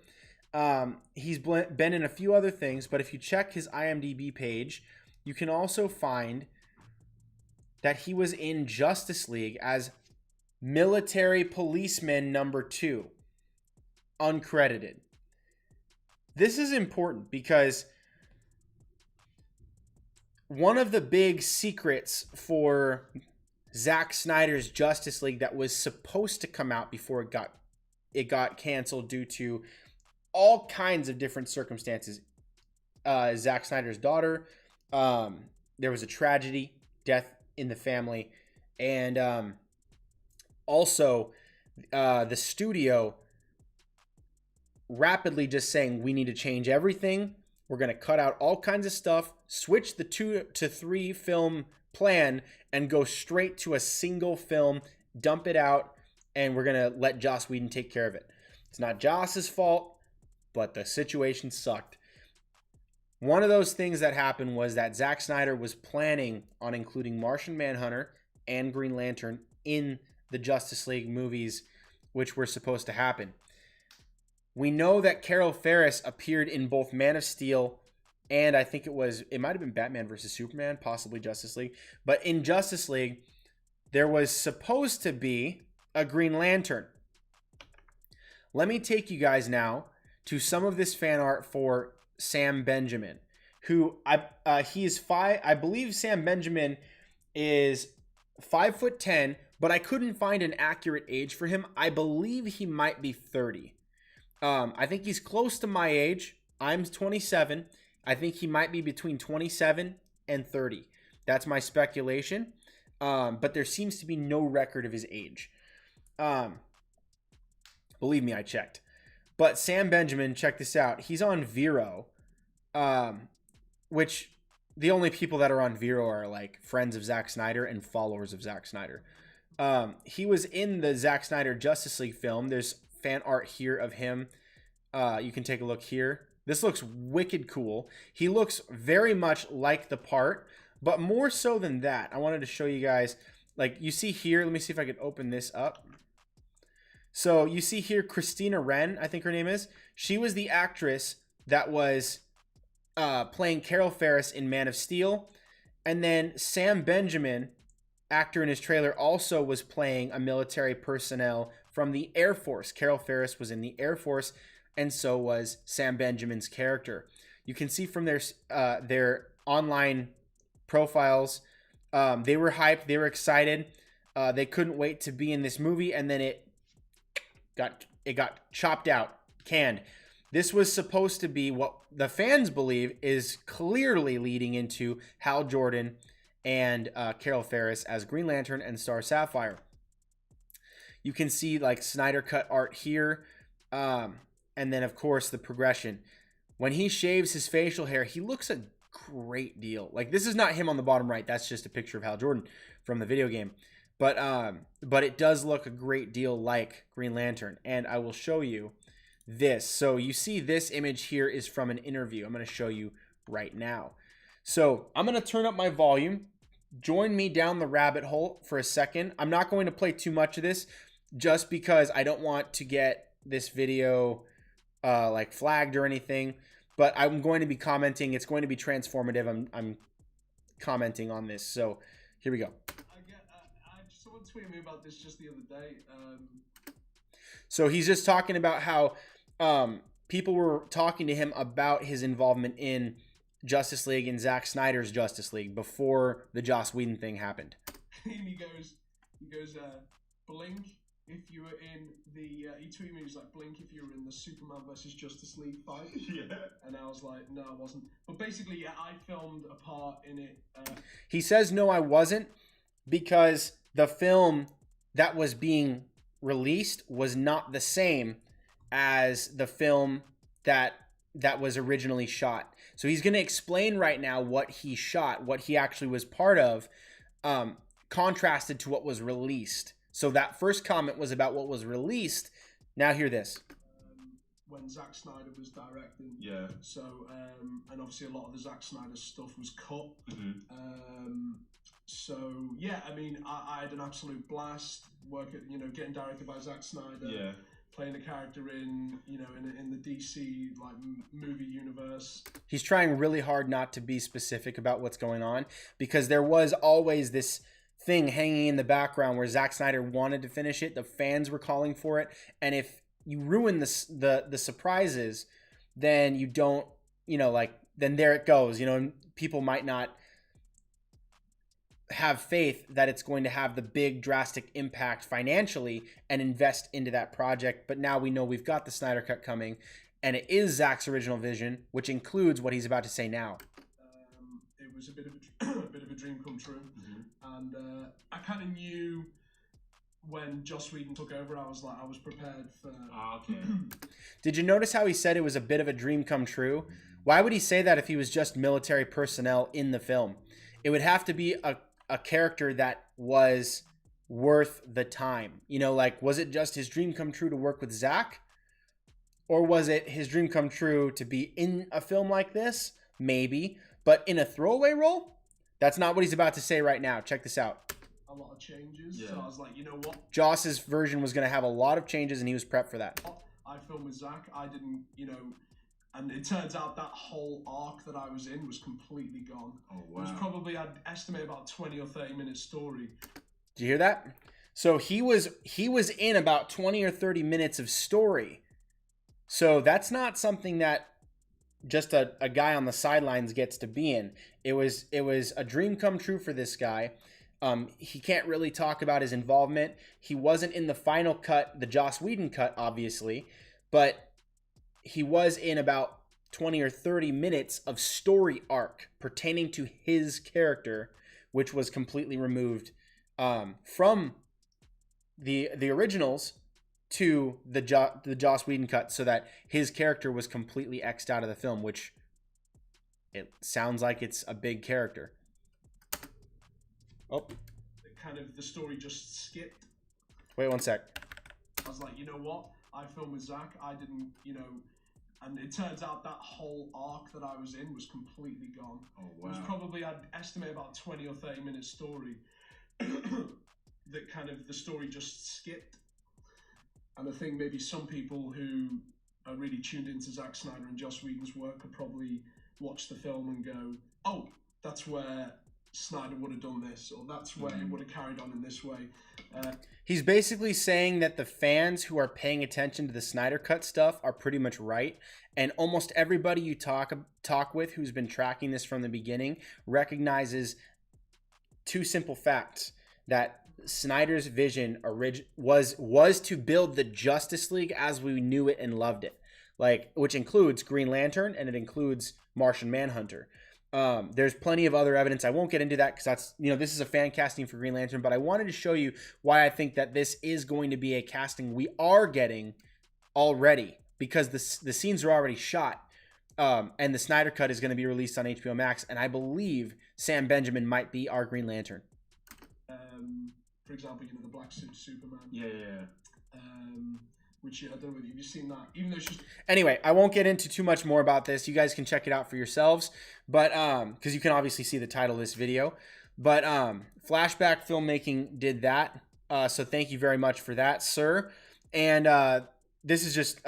He's been in a few other things, but if you check his IMDb page, you can also find that he was in Justice League as Military Policeman number 2, uncredited. This is important because one of the big secrets for Zack Snyder's Justice League that was supposed to come out before it got canceled due to all kinds of different circumstances. Zack Snyder's daughter, there was a tragedy, death in the family, and also the studio rapidly just saying we need to change everything. We're going to cut out all kinds of stuff, switch the 2 to 3 film plan, and go straight to a single film, dump it out, and we're going to let Joss Whedon take care of it. It's not Joss's fault, but the situation sucked. One of those things that happened was that Zack Snyder was planning on including Martian Manhunter and Green Lantern in the Justice League movies, which were supposed to happen. We know that Carol Ferris appeared in both Man of Steel and I think it might have been Batman versus Superman, possibly Justice League. But in Justice League, there was supposed to be a Green Lantern. Let me take you guys now to some of this fan art for Sam Benjamin, who I believe Sam Benjamin is 5'10", but I couldn't find an accurate age for him. I believe he might be 30. I think he's close to my age. I'm 27. I think he might be between 27 and 30. That's my speculation. But there seems to be no record of his age. Believe me, I checked. But Sam Benjamin, check this out. He's on Vero, which the only people that are on Vero are like friends of Zack Snyder and followers of Zack Snyder. He was in the Zack Snyder Justice League film. There's fan art here of him. You can take a look here. This looks wicked cool. He looks very much like the part, but more so than that. I wanted to show you guys, like you see here, let me see if I can open this up. So you see here Christina Wren, I think her name is. She was the actress that was playing Carol Ferris in Man of Steel. And then Sam Benjamin, actor in his trailer, also was playing a military personnel from the Air Force. Carol Ferris was in the Air Force, and so was Sam Benjamin's character. You can see from their online profiles, they were hyped, they were excited. They couldn't wait to be in this movie, and then it got chopped out, canned. This was supposed to be what the fans believe is clearly leading into Hal Jordan and Carol Ferris as Green Lantern and Star Sapphire. You can see like Snyder cut art here. And then, of course, the progression. When he shaves his facial hair, he looks a great deal. Like, this is not him on the bottom right. That's just a picture of Hal Jordan from the video game. But it does look a great deal like Green Lantern. And I will show you this. So you see this image here is from an interview. I'm going to show you right now. So I'm going to turn up my volume. Join me down the rabbit hole for a second. I'm not going to play too much of this just because I don't want to get this video like flagged or anything. But I'm going to be commenting. It's going to be transformative. I'm commenting on this. So here we go. Someone tweeted me about this just the other day. So he's just talking about how people were talking to him about his involvement in Justice League and Zack Snyder's Justice League before the Joss Whedon thing happened. And he goes, blink if you were in the, he tweeted me, he was like, blink if you were in the Superman versus Justice League fight. Yeah. And I was like, no, I wasn't. But basically, yeah, I filmed a part in it. He says, no, I wasn't, because the film that was being released was not the same as the film that was originally shot. So he's going to explain right now what he shot, what he actually was part of, contrasted to what was released. So that first comment was about what was released. Now hear this. When Zack Snyder was directing. Yeah. So, and obviously a lot of the Zack Snyder stuff was cut. Mm-hmm. So, yeah, I mean, I had an absolute blast working, getting directed by Zack Snyder. Yeah. Playing a character in the DC like movie universe. He's trying really hard not to be specific about what's going on, because there was always this thing hanging in the background where Zack Snyder wanted to finish it. The fans were calling for it, and if you ruin the surprises, then you don't, then there it goes. People might not have faith that it's going to have the big drastic impact financially and invest into that project. But now we know we've got the Snyder Cut coming, and it is Zack's original vision, which includes what he's about to say now. It was a bit of a bit of a dream come true, and I kind of knew when Joss Whedon took over. I was prepared for. Okay. Did you notice how he said it was a bit of a dream come true? Why would he say that if he was just military personnel in the film? It would have to be a character that was worth the time. You know, like, was it just his dream come true to work with Zack? Or was it his dream come true to be in a film like this? Maybe. But in a throwaway role? That's not what he's about to say right now. Check this out. A lot of changes, so I was like, you know what? Joss's version was going to have a lot of changes, and he was prepped for that. I filmed with Zack. I didn't, you know, and it turns out that whole arc that I was in was completely gone. Oh, wow. It was probably, I'd estimate, about 20 or 30 minute story. Did you hear that? So he was in about 20 or 30 minutes of story. So that's not something that just a guy on the sidelines gets to be in. It was a dream come true for this guy. He can't really talk about his involvement. He wasn't in the final cut, the Joss Whedon cut, obviously, but he was in about 20 or 30 minutes of story arc pertaining to his character, which was completely removed from the originals to the Joss Whedon cut, so that his character was completely X'd out of the film, which it sounds like it's a big character. Oh. Kind of the story just skipped. Wait one sec. I was like, you know what? I filmed with Zack. I didn't, you know, and it turns out that whole arc that I was in was completely gone. Oh, wow. It was probably, I'd estimate, about 20 or 30 minute story that kind of the story just skipped. And I think maybe some people who are really tuned into Zack Snyder and Joss Whedon's work could probably watch the film and go, oh, that's where Snyder would have done this, or that's where it would have carried on in this way. He's basically saying that the fans who are paying attention to the Snyder Cut stuff are pretty much right, and almost everybody you talk with who's been tracking this from the beginning recognizes two simple facts: that Snyder's vision was to build the Justice League as we knew it and loved it, like, which includes Green Lantern and it includes Martian Manhunter. There's plenty of other evidence. I won't get into that because that's, you know, this is a fan casting for Green Lantern, but I wanted to show you why I think that this is going to be a casting we are getting already, because the scenes are already shot, and the Snyder Cut is going to be released on HBO Max, and I believe Sam Benjamin might be our Green Lantern. For example, you know, the black suit Superman. Yeah. Which, I don't know whether you've seen that. Even though it's just... Anyway, I won't get into too much more about this. You guys can check it out for yourselves, but because you can obviously see the title of this video. But Flashback Filmmaking did that, so thank you very much for that, sir. And this is just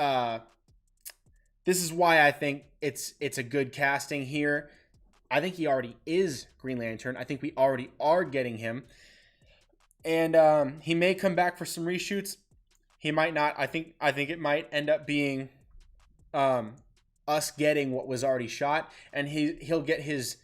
this is why I think it's a good casting here. I think he already is Green Lantern. I think we already are getting him, and he may come back for some reshoots. He might not. I think it might end up being us getting what was already shot, and he'll get his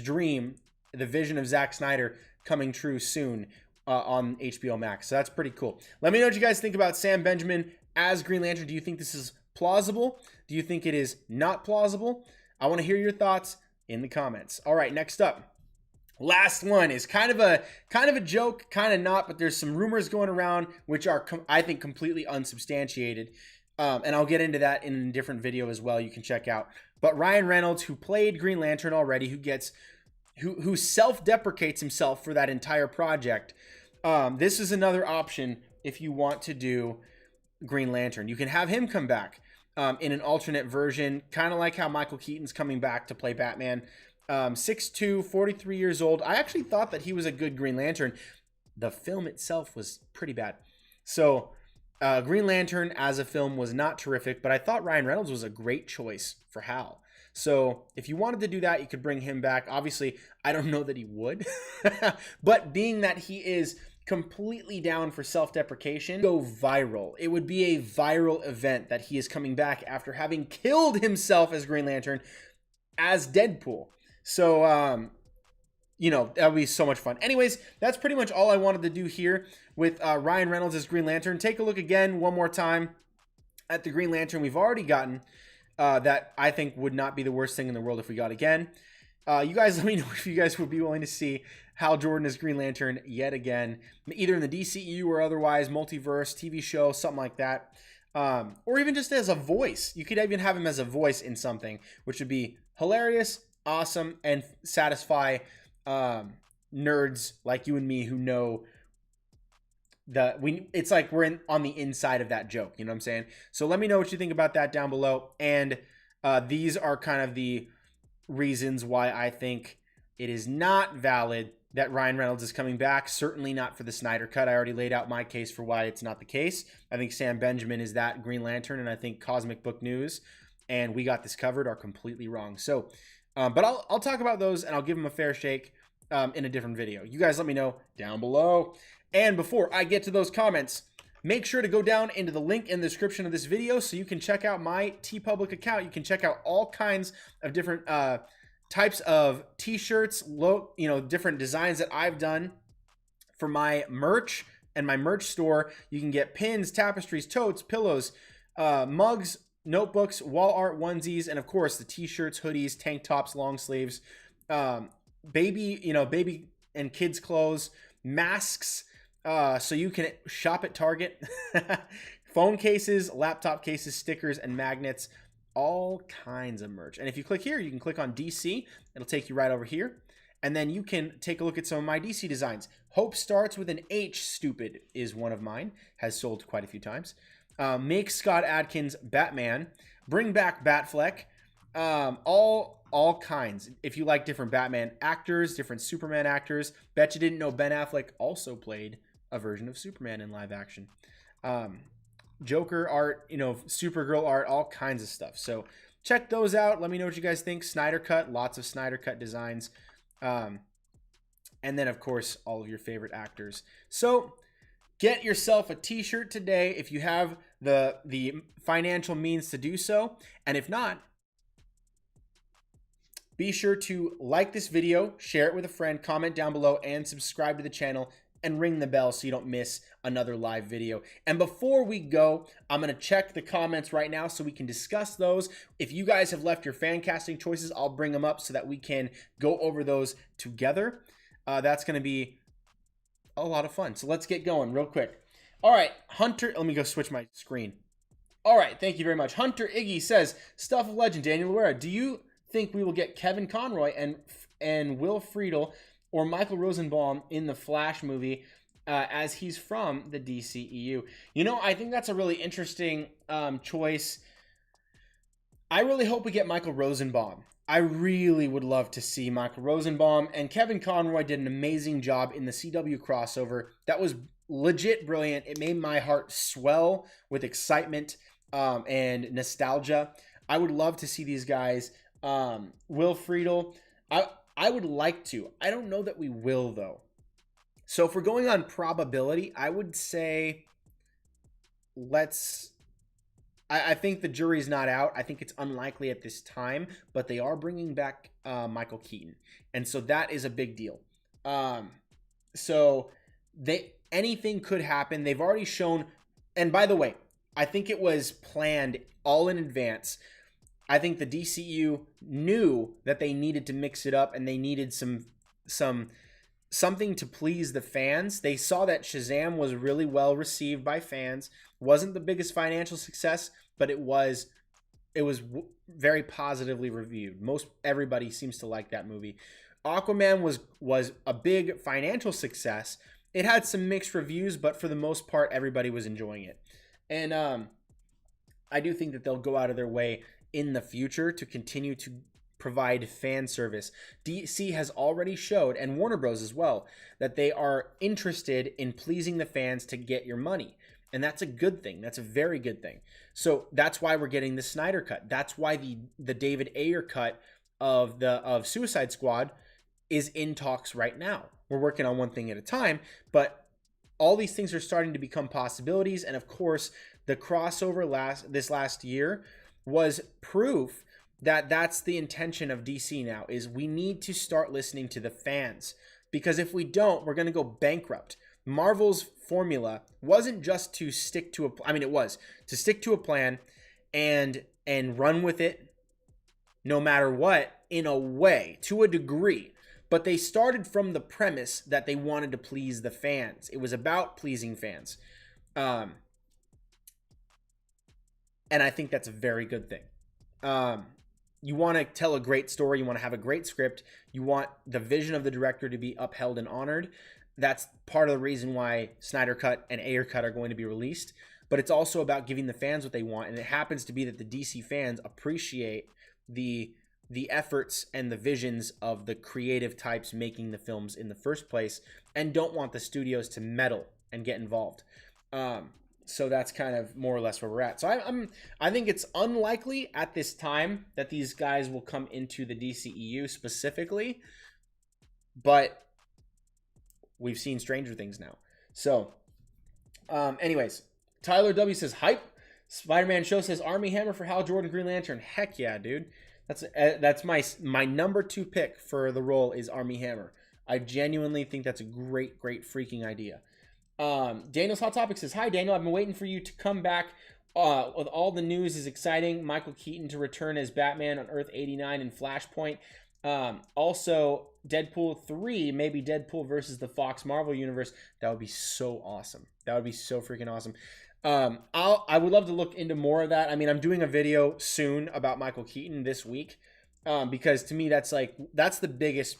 dream, the vision of Zack Snyder, coming true soon on HBO Max. So that's pretty cool. Let me know what you guys think about Sam Benjamin as Green Lantern. Do you think this is plausible? Do you think it is not plausible? I want to hear your thoughts in the comments. All right, next up. Last one is kind of a joke, kind of not, but there's some rumors going around which are, I think, completely unsubstantiated, and I'll get into that in a different video as well. You can check out. But Ryan Reynolds, who played Green Lantern already, who self-deprecates himself for that entire project. This is another option if you want to do Green Lantern. You can have him come back in an alternate version, kind of like how Michael Keaton's coming back to play Batman. 6'2", 43 years old. I actually thought that he was a good Green Lantern. The film itself was pretty bad. So Green Lantern as a film was not terrific, but I thought Ryan Reynolds was a great choice for Hal. So if you wanted to do that, you could bring him back. Obviously, I don't know that he would. But being that he is completely down for self-deprecation, go viral. It would be a viral event that he is coming back after having killed himself as Green Lantern as Deadpool. So you know, that would be so much fun. Anyways, that's pretty much all I wanted to do here with Ryan Reynolds as Green Lantern. Take a look again one more time at the Green Lantern we've already gotten. That I think would not be the worst thing in the world if we got again. You guys let me know if you guys would be willing to see Hal Jordan as Green Lantern yet again, either in the DCEU or otherwise, multiverse, TV show, something like that. Or even just as a voice. You could even have him as a voice in something, which would be hilarious, awesome, and satisfy nerds like you and me who know it's like we're on the inside of that joke, you know what I'm saying? So let me know what you think about that down below. And these are kind of the reasons why I think it is not valid that Ryan Reynolds is coming back. Certainly not for the Snyder Cut. I already laid out my case for why it's not the case. I think Sam Benjamin is that Green Lantern, and I think Cosmic Book News and We Got This Covered are completely wrong. So, but I'll talk about those and I'll give them a fair shake in a different video. You guys let me know down below. And before I get to those comments, make sure to go down into the link in the description of this video so you can check out my TeePublic account. You can check out all kinds of different types of t-shirts, different designs that I've done for my merch and my merch store. You can get pins, tapestries, totes, pillows, mugs, notebooks, wall art, onesies, and of course the t-shirts, hoodies, tank tops, long sleeves, baby and kids clothes, masks, so you can shop at Target, phone cases, laptop cases, stickers, and magnets, all kinds of merch. And if you click here, you can click on DC. It'll take you right over here. And then you can take a look at some of my DC designs. Hope starts with an H, stupid, is one of mine. Has sold quite a few times. Make Scott Adkins Batman. Bring back Batfleck. All kinds. If you like different Batman actors, different Superman actors. Bet you didn't know Ben Affleck also played a version of Superman in live action. Joker art, Supergirl art, all kinds of stuff. So check those out. Let me know what you guys think. Snyder Cut, lots of Snyder Cut designs. And then, of course, all of your favorite actors. So get yourself a t-shirt today if you have the financial means to do so. And if not, be sure to like this video, share it with a friend, comment down below, and subscribe to the channel. And ring the bell so you don't miss another live video. And before we go, I'm going to check the comments right now so we can discuss those. If you guys have left your fan casting choices, I'll bring them up so that we can go over those together. That's going to be a lot of fun. So let's get going real quick. All right, Hunter, let me go switch my screen. All right, thank you very much. Hunter Iggy says, Stuff of Legend, Daniel Loera, do you think we will get Kevin Conroy and Will Friedle or Michael Rosenbaum in the Flash movie as he's from the DCEU? I think that's a really interesting choice. I really hope we get Michael Rosenbaum. I really would love to see Michael Rosenbaum, and Kevin Conroy did an amazing job in the CW crossover. That was legit brilliant. It made my heart swell with excitement and nostalgia. I would love to see these guys. Will Friedle, I would like to. I don't know that we will, though. So if we're going on probability, I would say I think the jury's not out. I think it's unlikely at this time, but they are bringing back Michael Keaton. And so that is a big deal. So anything could happen. They've already shown, and by the way, I think it was planned all in advance. I think the DCU knew that they needed to mix it up and they needed something to please the fans. They saw that Shazam was really well received by fans. Wasn't the biggest financial success, but it was very positively reviewed. Most everybody seems to like that movie. Aquaman was a big financial success. It had some mixed reviews, but for the most part, everybody was enjoying it. And I do think that they'll go out of their way in the future to continue to provide fan service. DC has already showed, and Warner Bros. As well, that they are interested in pleasing the fans to get your money. And that's a good thing. That's a very good thing. So that's why we're getting the Snyder Cut. That's why the David Ayer cut of Suicide Squad is in talks right now. We're working on one thing at a time, but all these things are starting to become possibilities. And of course, the crossover this last year was proof that's the intention of DC now, is we need to start listening to the fans, because if we don't, we're going to go bankrupt. Marvel's formula wasn't just to stick to it was to stick to a plan and run with it no matter what, in a way, to a degree. But they started from the premise that they wanted to please the fans. It was about pleasing fans. And I think that's a very good thing. You want to tell a great story. You want to have a great script. You want the vision of the director to be upheld and honored. That's part of the reason why Snyder Cut and Ayer Cut are going to be released. But it's also about giving the fans what they want. And it happens to be that the DC fans appreciate the efforts and the visions of the creative types making the films in the first place, and don't want the studios to meddle and get involved. So that's kind of more or less where we're at. So I think it's unlikely at this time that these guys will come into the DCEU specifically, but we've seen Stranger Things now. So, anyways, Tyler W says hype. Spider-Man Show says Army Hammer for Hal Jordan, Green Lantern. Heck yeah, dude. That's my number 2 pick for the role is Army Hammer. I genuinely think that's a great freaking idea. Daniel's Hot Topic says, hi, Daniel. I've been waiting for you to come back with all the news is exciting. Michael Keaton to return as Batman on Earth 89 and Flashpoint. Also, Deadpool 3, maybe Deadpool versus the Fox Marvel Universe. That would be so awesome. That would be so freaking awesome. I would love to look into more of that. I mean, I'm doing a video soon about Michael Keaton this week, because to me, that's the biggest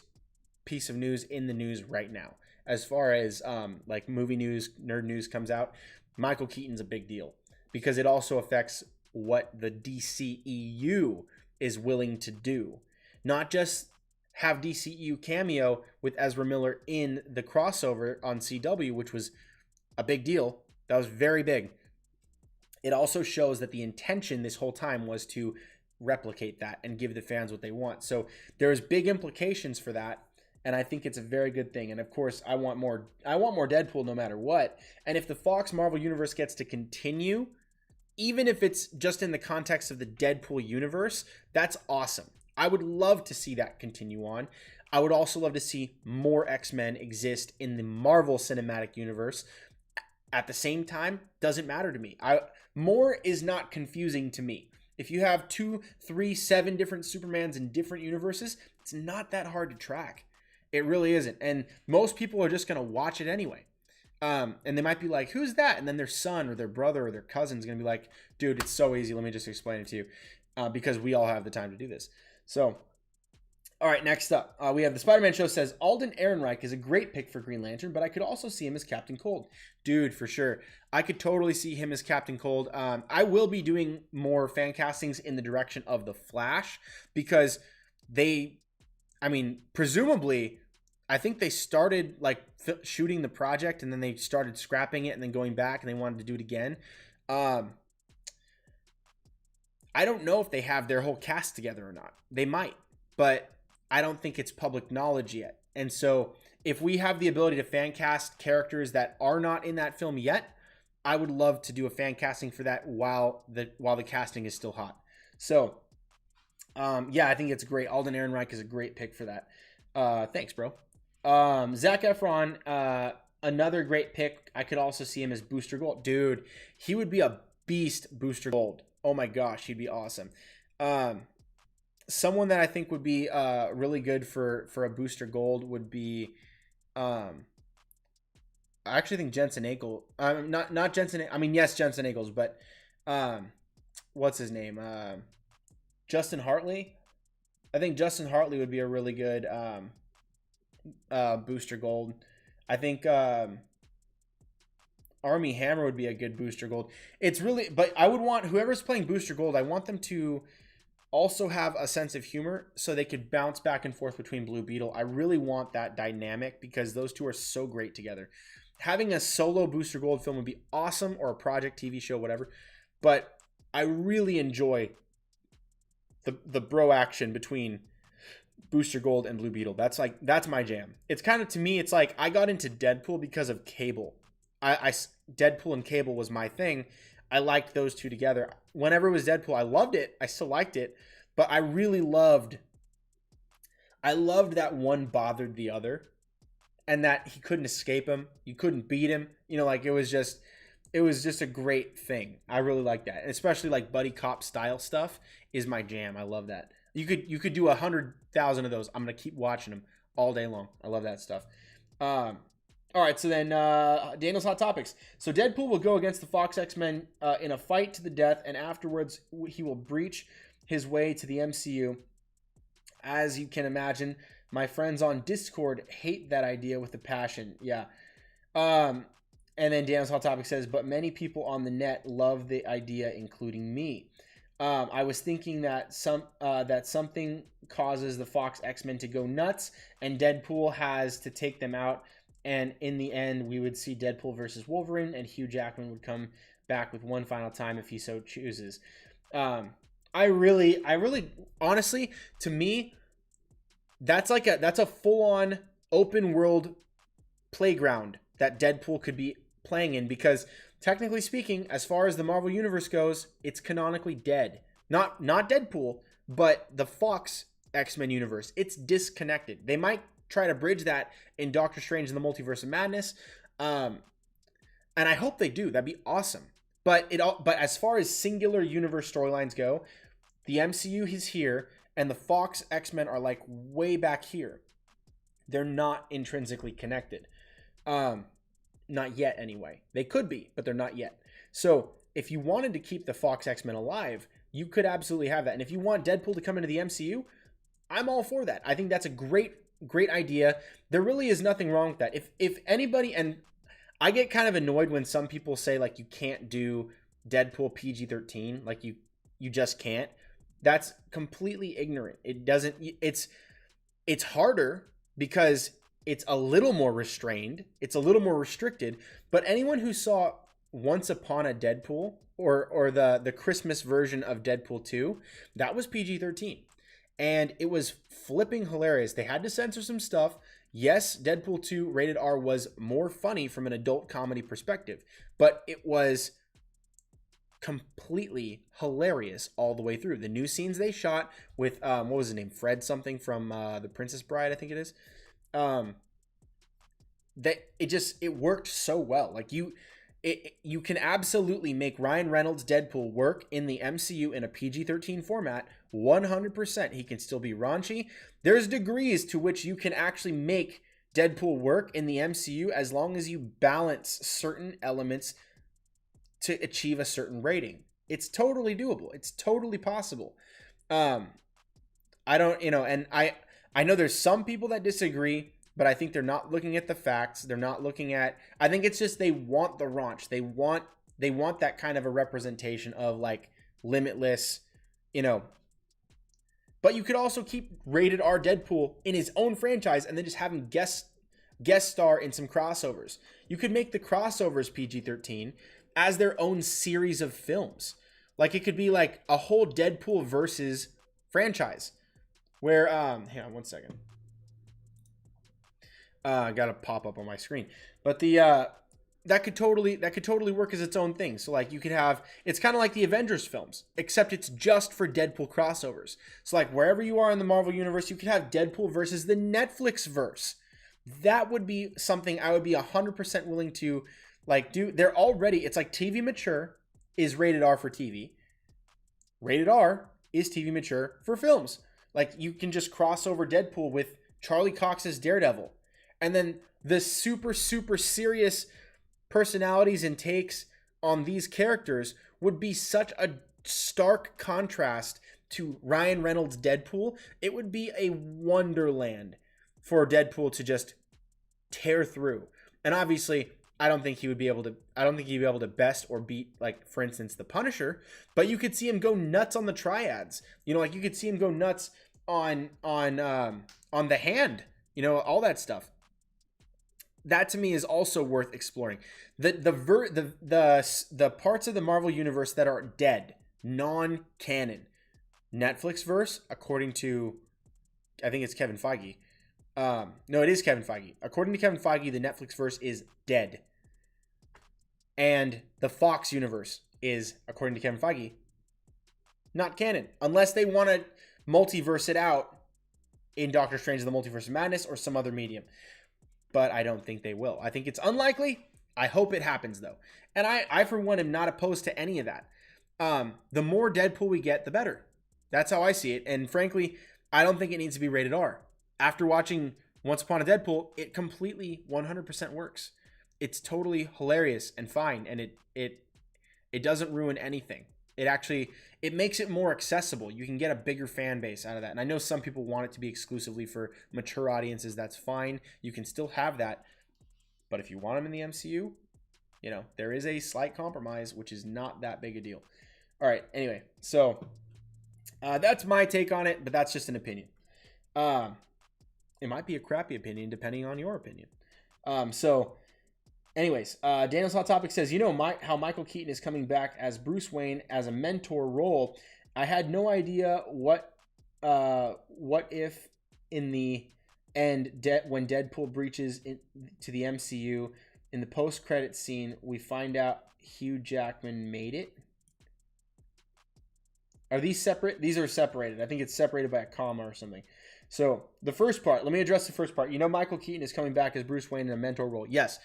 piece of news in the news right now. As far as like movie news, nerd news comes out, Michael Keaton's a big deal because it also affects what the DCEU is willing to do. Not just have DCEU cameo with Ezra Miller in the crossover on CW, which was a big deal. That was very big. It also shows that the intention this whole time was to replicate that and give the fans what they want. So there's big implications for that. And I think it's a very good thing. And of course, I want more Deadpool no matter what. And if the Fox Marvel universe gets to continue, even if it's just in the context of the Deadpool universe, that's awesome. I would love to see that continue on. I would also love to see more X-Men exist in the Marvel Cinematic Universe. At the same time, doesn't matter to me. More is not confusing to me. If you have 2, 3, 7 different Supermans in different universes, it's not that hard to track. It really isn't. And most people are just going to watch it anyway. And they might be like, who's that? And then their son or their brother or their cousin's going to be like, dude, it's so easy. Let me just explain it to you. Because we all have the time to do this. So, all right, next up. We have the Spider-Man Show says, Alden Ehrenreich is a great pick for Green Lantern, but I could also see him as Captain Cold. Dude, for sure. I could totally see him as Captain Cold. I will be doing more fan castings in the direction of The Flash because presumably, I think they started like shooting the project and then they started scrapping it and then going back and they wanted to do it again. I don't know if they have their whole cast together or not. They might, but I don't think it's public knowledge yet. And so if we have the ability to fan cast characters that are not in that film yet, I would love to do a fan casting for that while the casting is still hot. So, I think it's great. Alden Ehrenreich is a great pick for that. Thanks, bro. Zac Efron, another great pick. I could also see him as Booster Gold. Dude, he would be a beast Booster Gold. Oh my gosh, he'd be awesome. Someone that I think would be really good for a Booster Gold would be I actually think Jensen Ackles. Not Jensen. I mean, yes, Jensen Ackles, but what's his name? Justin Hartley. I think Justin Hartley would be a really good Booster Gold. I think Army Hammer would be a good Booster Gold. It's really, but I would want whoever's playing Booster Gold, I want them to also have a sense of humor so they could bounce back and forth between Blue Beetle. I really want that dynamic because those two are so great together. Having a solo Booster Gold film would be awesome, or a project, TV show, whatever. But I really enjoy the bro action between Booster Gold and Blue Beetle. That's my jam. It's kind of, to me, it's like I got into Deadpool because of Cable. Deadpool and Cable was my thing. I liked those two together. Whenever it was Deadpool, I loved it. I still liked it, But I loved that one bothered the other, and that he couldn't escape him. You couldn't beat him. Like it was just a great thing. I really like that, and especially like buddy cop style stuff is my jam. I love that. You could do 100,000 of those. I'm gonna keep watching them all day long. I love that stuff. All right, so then Daniel's Hot Topics. So Deadpool will go against the Fox X-Men in a fight to the death, and afterwards he will breach his way to the MCU. As you can imagine, my friends on Discord hate that idea with a passion. Yeah. And then Daniel's Hot Topic says, but many people on the net love the idea, including me. I was thinking that something causes the Fox X-Men to go nuts, and Deadpool has to take them out. And in the end, we would see Deadpool versus Wolverine, and Hugh Jackman would come back with one final time if he so chooses. I really, honestly, to me, that's a full-on open world playground that Deadpool could be playing in, because technically speaking, as far as the Marvel Universe goes, it's canonically dead. Not Deadpool, but the Fox X-Men universe. It's disconnected. They might try to bridge that in Doctor Strange in the Multiverse of Madness. And I hope they do. That'd be awesome. But as far as singular universe storylines go, the MCU is here, and the Fox X-Men are like way back here. They're not intrinsically connected. Not yet, anyway. They could be, but they're not yet. So if you wanted to keep the Fox X-Men alive, you could absolutely have that. And if you want Deadpool to come into the MCU, I'm all for that. I think that's a great idea. There really is nothing wrong with that. If anybody, and I get kind of annoyed when some people say like you can't do Deadpool PG-13, like you just can't. That's completely ignorant. It's harder because it's a little more restrained. It's a little more restricted. But anyone who saw Once Upon a Deadpool or the Christmas version of Deadpool 2, that was PG-13. And it was flipping hilarious. They had to censor some stuff. Yes, Deadpool 2 rated R was more funny from an adult comedy perspective, but it was completely hilarious all the way through. The new scenes they shot with what was his name, Fred something from The Princess Bride, I think it is. It worked so well. Like you can absolutely make Ryan Reynolds' Deadpool work in the MCU in a PG-13 format 100%. He can still be raunchy. There's degrees to which you can actually make Deadpool work in the MCU as long as you balance certain elements to achieve a certain rating. It's totally doable. It's totally possible. I know there's some people that disagree, but I think they're not looking at the facts. They're not looking at, I think it's just they want the raunch. They want that kind of a representation of like limitless, But you could also keep rated R Deadpool in his own franchise and then just have him guest star in some crossovers. You could make the crossovers PG-13 as their own series of films. Like it could be like a whole Deadpool versus franchise where hang on one second. Got to pop up on my screen. But that could totally work as its own thing. So like you could have, it's kind of like the Avengers films, except it's just for Deadpool crossovers. So like wherever you are in the Marvel universe, you could have Deadpool versus the Netflix verse. That would be something I would be 100% willing to like do. They're already, it's like TV mature is rated R for TV. Rated R is TV mature for films. Like you can just cross over Deadpool with Charlie Cox's Daredevil. And then the super, super serious personalities and takes on these characters would be such a stark contrast to Ryan Reynolds' Deadpool. It would be a wonderland for Deadpool to just tear through. And obviously, I don't think he would be able to best or beat, like, for instance, the Punisher, but you could see him go nuts on the triads. Like you could see him go nuts on the Hand, all that stuff. That to me is also worth exploring. The parts of the Marvel universe that are dead, non-canon, Netflix verse, according to, I think it's Kevin Feige. No, it is Kevin Feige. According to Kevin Feige, the Netflix verse is dead, and the Fox universe is, according to Kevin Feige, not canon, unless they want to multiverse it out in Doctor Strange: The Multiverse of Madness or some other medium. But I don't think they will. I think it's unlikely. I hope it happens, though. And I for one, am not opposed to any of that. The more Deadpool we get, the better. That's how I see it. And frankly, I don't think it needs to be rated R. After watching Once Upon a Deadpool, it completely 100% works. It's totally hilarious and fine, and it doesn't ruin anything. It makes it more accessible. You can get a bigger fan base out of that. And I know some people want it to be exclusively for mature audiences. That's fine. You can still have that. But if you want them in the MCU, you know, there is a slight compromise, which is not that big a deal. All right. Anyway, so that's my take on it, but that's just an opinion. It might be a crappy opinion depending on your opinion. Anyways, Daniel's Hot Topic says, you know how Michael Keaton is coming back as Bruce Wayne as a mentor role. I had no idea what if in the end, when Deadpool breaches to the MCU, in the post-credit scene, we find out Hugh Jackman made it. Are these separate? These are separated. I think it's separated by a comma or something. So the first part, let me address the first part. You know Michael Keaton is coming back as Bruce Wayne in a mentor role. Yes.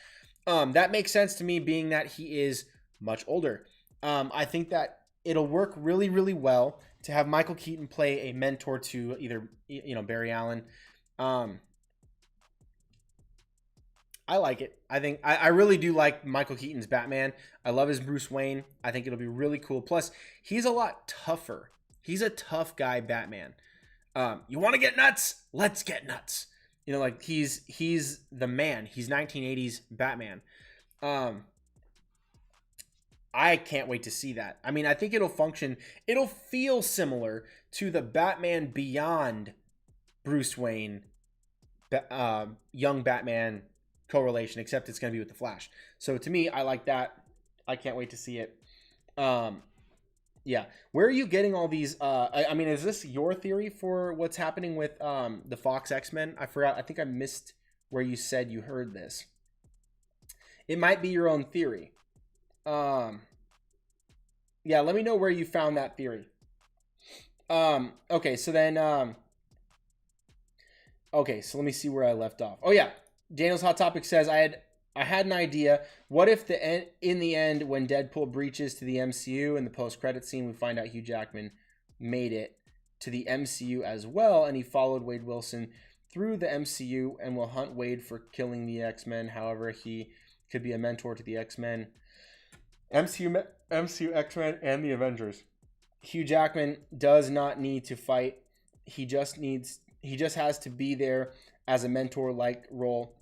That makes sense to me, being that he is much older. I think that it'll work really, really well to have Michael Keaton play a mentor to either, you know, Barry Allen. I like it. I think I really do like Michael Keaton's Batman. I love his Bruce Wayne. I think it'll be really cool. Plus, he's a lot tougher. He's a tough guy, Batman. You want to get nuts? Let's get nuts. You know, like he's the man. He's 1980s Batman. I can't wait to see that. I mean, I think it'll function. It'll feel similar to the Batman Beyond Bruce Wayne, young Batman correlation, except it's going to be with the Flash. So to me, I like that. I can't wait to see it. Yeah. Where are you getting all these? I mean, is this your theory for what's happening with the Fox X-Men? I forgot. I think I missed where you said you heard this. It might be your own theory. Yeah, let me know where you found that theory. Okay, so then, okay, so let me see where I left off. Oh yeah, Daniel's Hot Topic says, I had an idea. What if in the end, when Deadpool breaches to the MCU in the post-credit scene, we find out Hugh Jackman made it to the MCU as well, and he followed Wade Wilson through the MCU and will hunt Wade for killing the X-Men. However, he could be a mentor to the X-Men, MCU X-Men, and the Avengers. Hugh Jackman does not need to fight. He just has to be there as a mentor-like role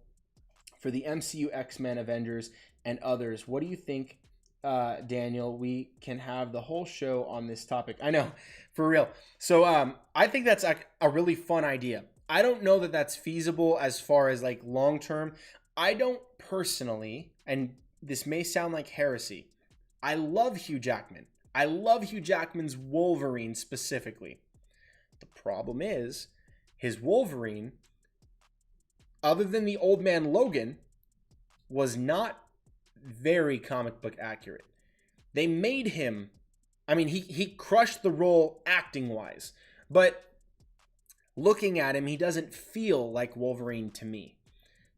for the MCU, X-Men, Avengers, and others. What do you think, Daniel? We can have the whole show on this topic. I know, for real. So I think that's a really fun idea. I don't know that that's feasible as far as like long-term. I don't personally, and this may sound like heresy, I love Hugh Jackman. I love Hugh Jackman's Wolverine specifically. The problem is, his Wolverine, other than the Old Man Logan, was not very comic book accurate. They made him, I mean, he crushed the role acting-wise, but looking at him, he doesn't feel like Wolverine to me.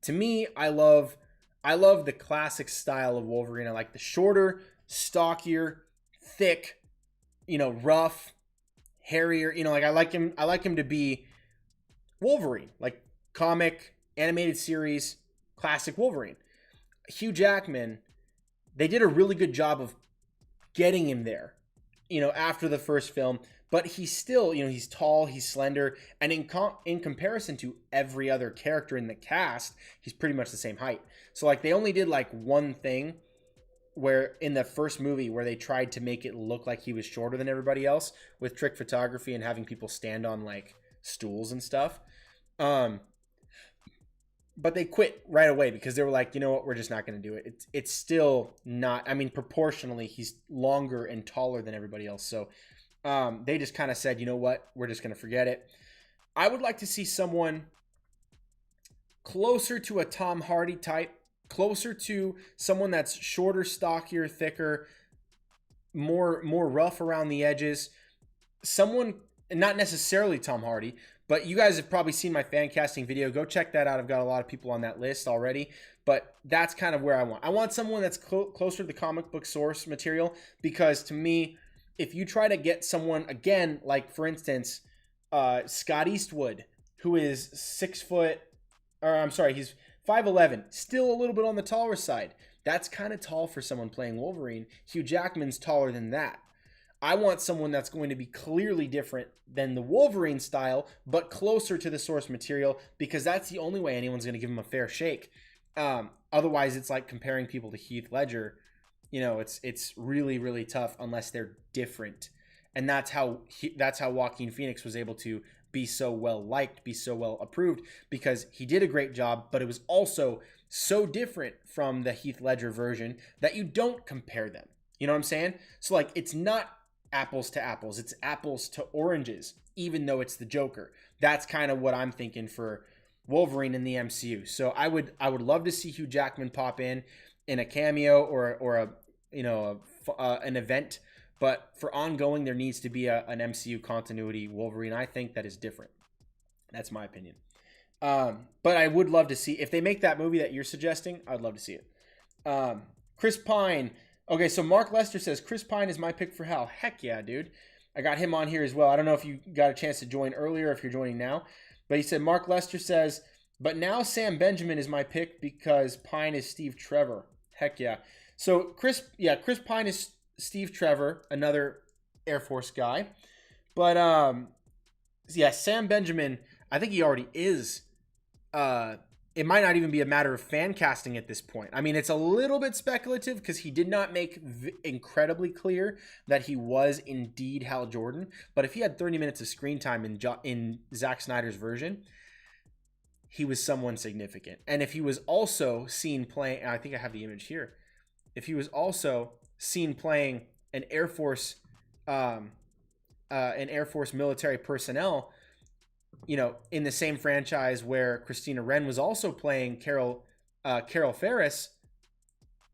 To me, I love the classic style of Wolverine. I like the shorter, stockier, thick, you know, rough, hairier, you know, like I like him to be Wolverine, like comic, animated series, classic Wolverine. Hugh Jackman, they did a really good job of getting him there, you know, after the first film, but he's still, you know, he's tall, he's slender, and in comparison to every other character in the cast, he's pretty much the same height. So like they only did like one thing where in the first movie where they tried to make it look like he was shorter than everybody else with trick photography and having people stand on like stools and stuff. But they quit right away because they were like, you know what, we're just not going to do it. It's still not, I mean, proportionally, he's longer and taller than everybody else. So they just kind of said, you know what, we're just going to forget it. I would like to see someone closer to a Tom Hardy type, closer to someone that's shorter, stockier, thicker, more rough around the edges. Someone not necessarily Tom Hardy, but you guys have probably seen my fan casting video. Go check that out. I've got a lot of people on that list already, but that's kind of where I want. I want someone that's closer to the comic book source material, because to me, if you try to get someone, again, like for instance, Scott Eastwood, who is 6 foot, or I'm sorry, he's 5'11", still a little bit on the taller side. That's kind of tall for someone playing Wolverine. Hugh Jackman's taller than that. I want someone that's going to be clearly different than the Wolverine style, but closer to the source material, because that's the only way anyone's going to give him a fair shake. Otherwise, it's like comparing people to Heath Ledger. You know, it's really, really tough unless they're different. And that's how Joaquin Phoenix was able to be so well liked, be so well approved, because he did a great job, but it was also so different from the Heath Ledger version that you don't compare them. You know what I'm saying? So like, it's not apples to apples, it's apples to oranges, even though it's the Joker. That's kind of what I'm thinking for Wolverine in the MCU. So I would love to see Hugh Jackman pop in a cameo or a an event. But for ongoing, there needs to be an MCU continuity Wolverine, I think, that is different. That's my opinion. But I would love to see, if they make that movie that you're suggesting, I'd love to see it. Chris Pine. Okay, so Mark Lester says, Chris Pine is my pick for Hal. Heck yeah, dude. I got him on here as well. I don't know if you got a chance to join earlier, if you're joining now. But he said, Mark Lester says, but now Sam Benjamin is my pick because Pine is Steve Trevor. Heck yeah. So Chris Pine is Steve Trevor, another Air Force guy. But yeah, Sam Benjamin, I think he already is. It might not even be a matter of fan casting at this point. I mean, it's a little bit speculative because he did not make incredibly clear that he was indeed Hal Jordan. But if he had 30 minutes of screen time in Zack Snyder's version, he was someone significant. And if he was also seen playing, I think I have the image here. If he was also seen playing an Air Force military personnel, you know, in the same franchise where Christina Wren was also playing Carol Ferris,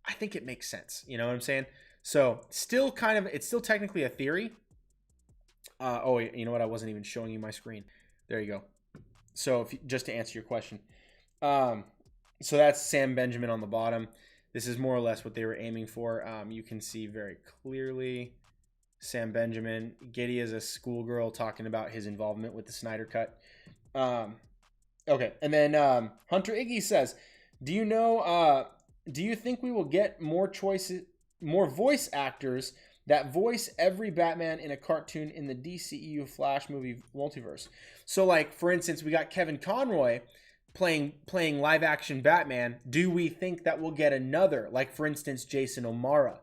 I think it makes sense. You know what I'm saying? So it's still technically a theory. Oh, you know what? I wasn't even showing you my screen. There you go. So just to answer your question. So that's Sam Benjamin on the bottom. This is more or less what they were aiming for. You can see very clearly Sam Benjamin. Giddy is a schoolgirl talking about his involvement with the Snyder Cut. Okay, and then Hunter Iggy says, do you think we will get more voice actors that voice every Batman in a cartoon in the DCEU Flash movie multiverse? So, like, for instance, we got Kevin Conroy playing live action Batman. Do we think that we'll get another, like for instance Jason O'Mara?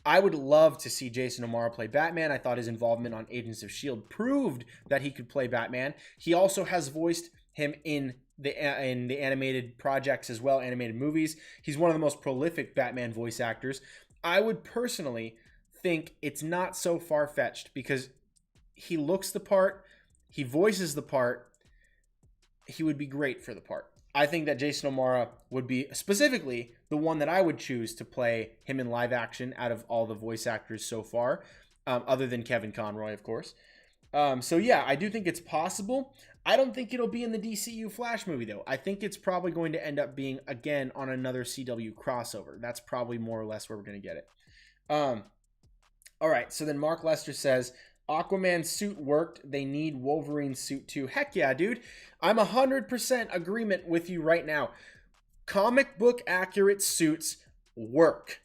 I would love to see Jason O'Mara play Batman. I thought his involvement on Agents of S.H.I.E.L.D. proved that he could play Batman. He also has voiced him in the animated projects as well, animated movies. He's one of the most prolific Batman voice actors. I would personally think it's not so far-fetched because he looks the part, he voices the part, he would be great for the part. I think that Jason O'Mara would be specifically the one that I would choose to play him in live action out of all the voice actors so far, other than Kevin Conroy, of course. So yeah, I do think it's possible. I don't think it'll be in the DCU Flash movie, though. I think it's probably going to end up being, again, on another CW crossover. That's probably more or less where we're going to get it. All right, so then Mark Lester says, Aquaman's suit worked. They need Wolverine's suit too. Heck yeah, dude. I'm 100% agreement with you right now. Comic book accurate suits work.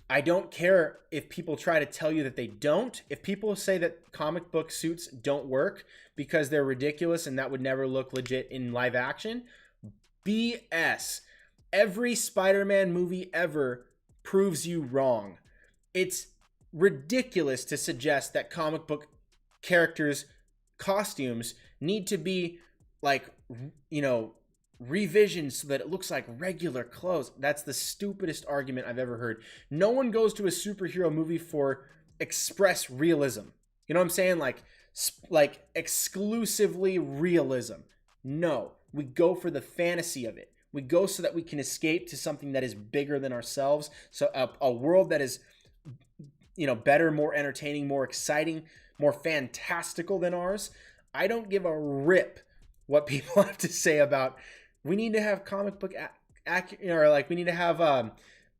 I don't care if people try to tell you that they don't. If people say that comic book suits don't work because they're ridiculous and that would never look legit in live action, BS. Every Spider-Man movie ever proves you wrong. It's ridiculous to suggest that comic book characters' costumes need to be like, you know, revisioned so that it looks like regular clothes. That's the stupidest argument I've ever heard. No one goes to a superhero movie for express realism. You know what I'm saying? Like exclusively realism. No, we go for the fantasy of it. We go so that we can escape to something that is bigger than ourselves. So a world that is, you know, better, more entertaining, more exciting, more fantastical than ours. I don't give a rip what people have to say about, we need to have comic book or like we need to have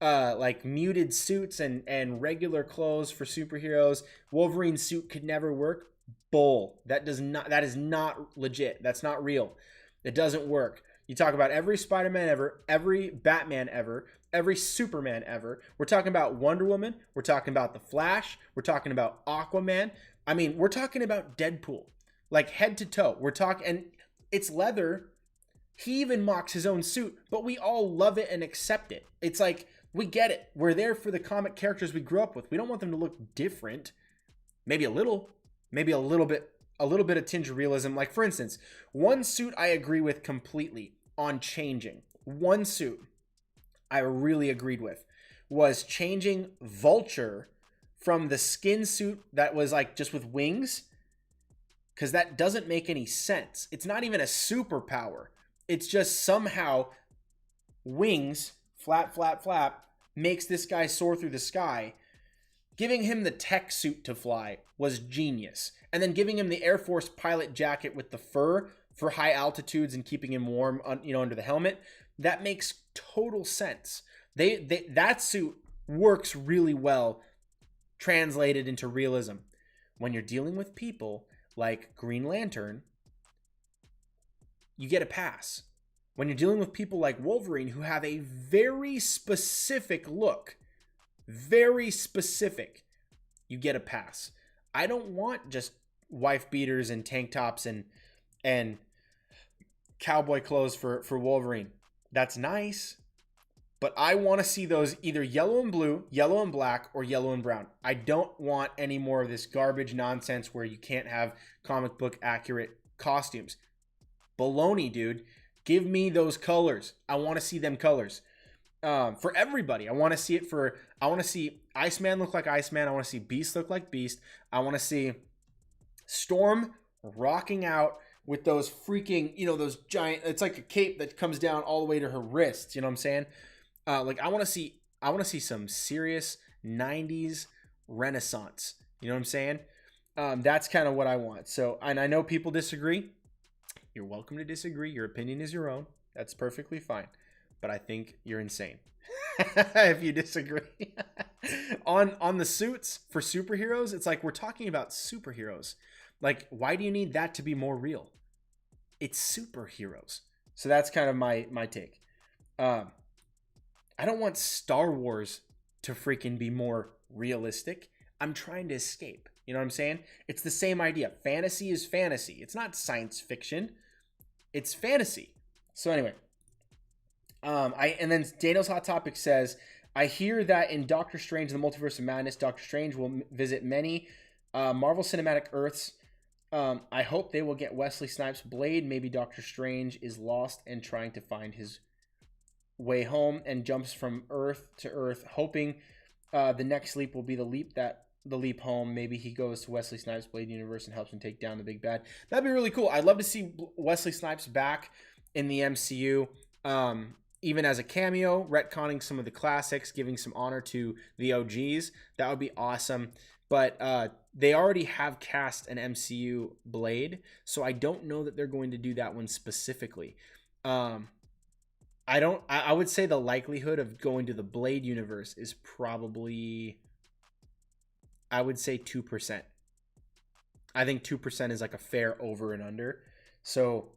like muted suits and regular clothes for superheroes. Wolverine's suit could never work. Bull. That is not legit. That's not real. It doesn't work. You talk about every Spider-Man ever, every Batman ever, every Superman ever. We're talking about Wonder Woman. We're talking about The Flash. We're talking about Aquaman. I mean, we're talking about Deadpool. Like head to toe. We're talking, and it's leather. He even mocks his own suit, but we all love it and accept it. It's like, we get it. We're there for the comic characters we grew up with. We don't want them to look different. Maybe a little bit of tinge of realism. Like, for instance, one suit I agree with completely on changing. One suit I really agreed with was changing Vulture from the skin suit that was like just with wings, because that doesn't make any sense. It's not even a superpower. It's just somehow wings, flap, flap, flap, makes this guy soar through the sky. Giving him the tech suit to fly was genius. And then giving him the Air Force pilot jacket with the fur for high altitudes and keeping him warm, under the helmet, that makes total sense. That suit works really well translated into realism. When you're dealing with people like Green Lantern, you get a pass. When you're dealing with people like Wolverine, who have a very specific look, very specific, you get a pass. I don't want just wife beaters and tank tops and cowboy clothes for Wolverine. That's nice, but I want to see those either yellow and blue, yellow and black, or yellow and brown. I don't want any more of this garbage nonsense where you can't have comic book accurate costumes. Baloney, dude. Give me those colors. I want to see them colors. For everybody. I want to see Iceman look like Iceman. I want to see Beast look like Beast. I want to see Storm rocking out with those freaking, those giant, it's like a cape that comes down all the way to her wrists. You know what I'm saying? Like I want to see some serious 90s Renaissance. You know what I'm saying? That's kind of what I want. So, and I know people disagree. You're welcome to disagree. Your opinion is your own. That's perfectly fine. But I think you're insane if you disagree. on the suits for superheroes, it's like we're talking about superheroes. Like, why do you need that to be more real? It's superheroes. So that's kind of my take. I don't want Star Wars to freaking be more realistic. I'm trying to escape. You know what I'm saying? It's the same idea. Fantasy is fantasy. It's not science fiction. It's fantasy. So anyway, and then Daniel's Hot Topic says, I hear that in Doctor Strange and the Multiverse of Madness, Doctor Strange will visit many Marvel Cinematic Earths. I hope they will get Wesley Snipes' Blade. Maybe Doctor Strange is lost and trying to find his way home and jumps from Earth to Earth, hoping the next leap will be the leap home. Maybe he goes to Wesley Snipes' Blade universe and helps him take down the big bad. That'd be really cool. I'd love to see Wesley Snipes back in the MCU, even as a cameo, retconning some of the classics, giving some honor to the OGs. That would be awesome. But they already have cast an MCU Blade, so I don't know that they're going to do that one specifically. I would say the likelihood of going to the Blade universe is probably, I would say 2%. I think 2% is like a fair over and under. So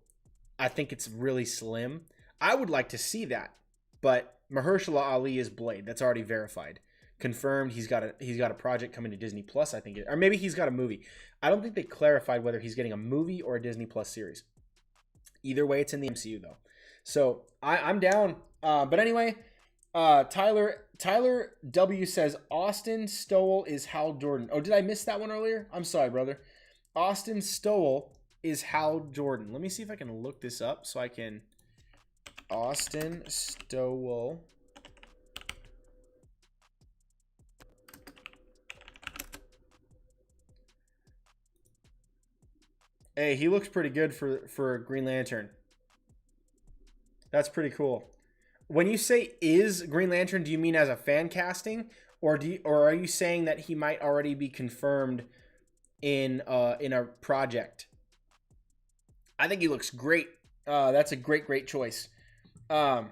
I think it's really slim. I would like to see that, but Mahershala Ali is Blade. That's already verified, confirmed. He's got a project coming to Disney Plus, I think, or maybe he's got a movie. I don't think they clarified whether he's getting a movie or a Disney Plus series. Either way, it's in the MCU though. So I'm down. But anyway, Tyler W says Austin Stowell is Hal Jordan. Oh, did I miss that one earlier? I'm sorry, brother. Austin Stowell is Hal Jordan. Let me see if I can look this up so I can. Austin Stowell. Hey, he looks pretty good for Green Lantern. That's pretty cool. When you say is Green Lantern, do you mean as a fan casting, or are you saying that he might already be confirmed in a project? I think he looks great. That's a great choice. Heck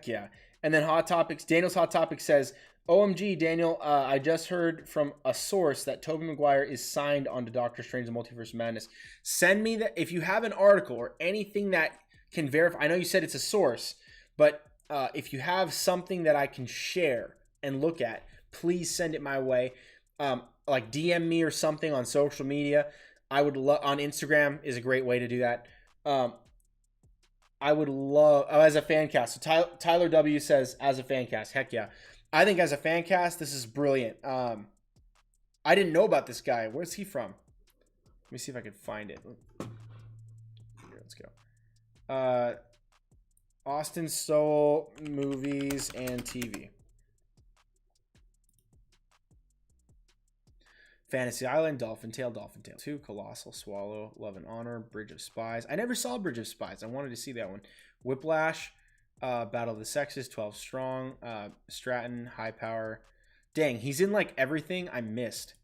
yeah. And then Hot Topics, Daniel's Hot Topic says, OMG, Daniel, I just heard from a source that Tobey Maguire is signed onto Doctor Strange and Multiverse of Madness. Send me that if you have an article or anything that can verify. I know you said it's a source, but if you have something that I can share and look at, please send it my way. Like DM me or something on social media. I would love, on Instagram is a great way to do that. I would love, as a fan cast. So Tyler W says, as a fan cast. Heck yeah. I think as a fan cast, this is brilliant. I didn't know about this guy. Where's he from? Let me see if I can find it. Here, let's go. Austin Soul Movies and TV. Fantasy Island, Dolphin Tale 2, Colossal Swallow, Love and Honor, Bridge of Spies. I never saw Bridge of Spies. I wanted to see that one. Whiplash, Battle of the Sexes, 12 Strong, Stratton, High Power. Dang, he's in like everything I missed.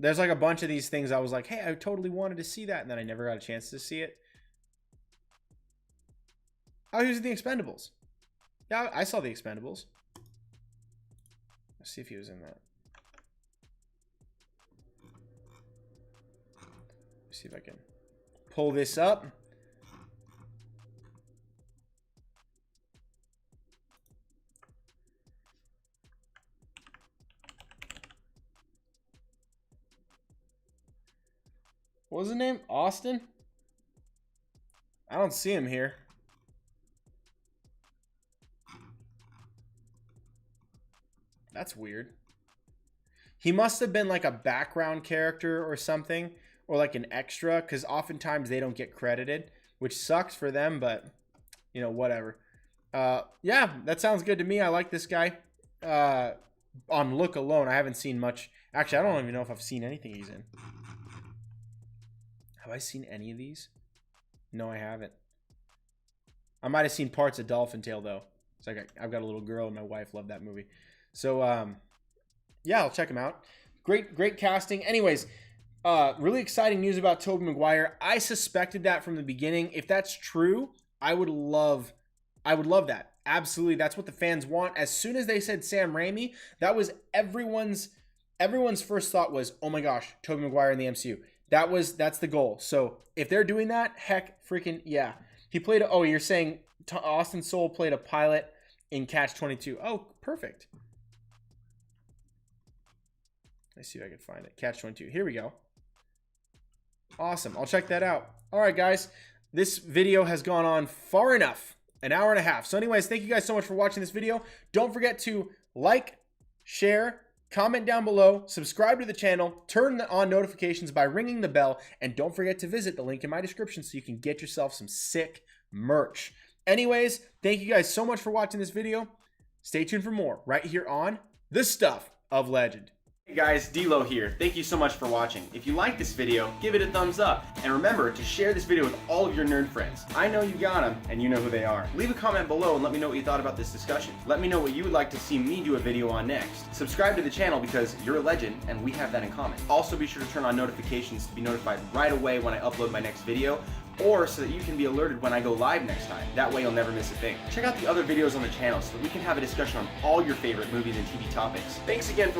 There's like a bunch of these things I was like, hey, I totally wanted to see that, and then I never got a chance to see it. Oh, he was in The Expendables. Yeah, I saw The Expendables. Let's see if he was in that. Let's see if I can pull this up. What was his name? Austin? I don't see him here. That's weird. He must have been like a background character or something, or like an extra, because oftentimes they don't get credited, which sucks for them, but you know, whatever. Yeah, that sounds good to me. I like this guy. On look alone, I haven't seen much. Actually, I don't even know if I've seen anything he's in. Have I seen any of these? No, I haven't. I might have seen parts of Dolphin Tale though. It's like I've got a little girl and my wife loved that movie. So, yeah, I'll check him out. Great casting. Anyways, really exciting news about Tobey Maguire. I suspected that from the beginning. If that's true, I would love that. Absolutely. That's what the fans want. As soon as they said Sam Raimi, that was everyone's first thought was, oh my gosh, Tobey Maguire in the MCU. That's the goal. So if they're doing that, heck, freaking yeah. He played, oh, you're saying Austin Soul played a pilot in Catch-22. Oh, perfect. Let's see if I can find it. Catch-22. Here we go. Awesome. I'll check that out. All right, guys. This video has gone on far enough. An hour and a half. So anyways, thank you guys so much for watching this video. Don't forget to like, share, comment down below, subscribe to the channel, turn on notifications by ringing the bell, and don't forget to visit the link in my description so you can get yourself some sick merch. Anyways, thank you guys so much for watching this video. Stay tuned for more right here on The Stuff of Legend. Hey guys, D-Lo here. Thank you so much for watching. If you like this video, give it a thumbs up. And remember to share this video with all of your nerd friends. I know you got them, and you know who they are. Leave a comment below and let me know what you thought about this discussion. Let me know what you would like to see me do a video on next. Subscribe to the channel because you're a legend, and we have that in common. Also be sure to turn on notifications to be notified right away when I upload my next video, or so that you can be alerted when I go live next time. That way you'll never miss a thing. Check out the other videos on the channel so that we can have a discussion on all your favorite movies and TV topics. Thanks again for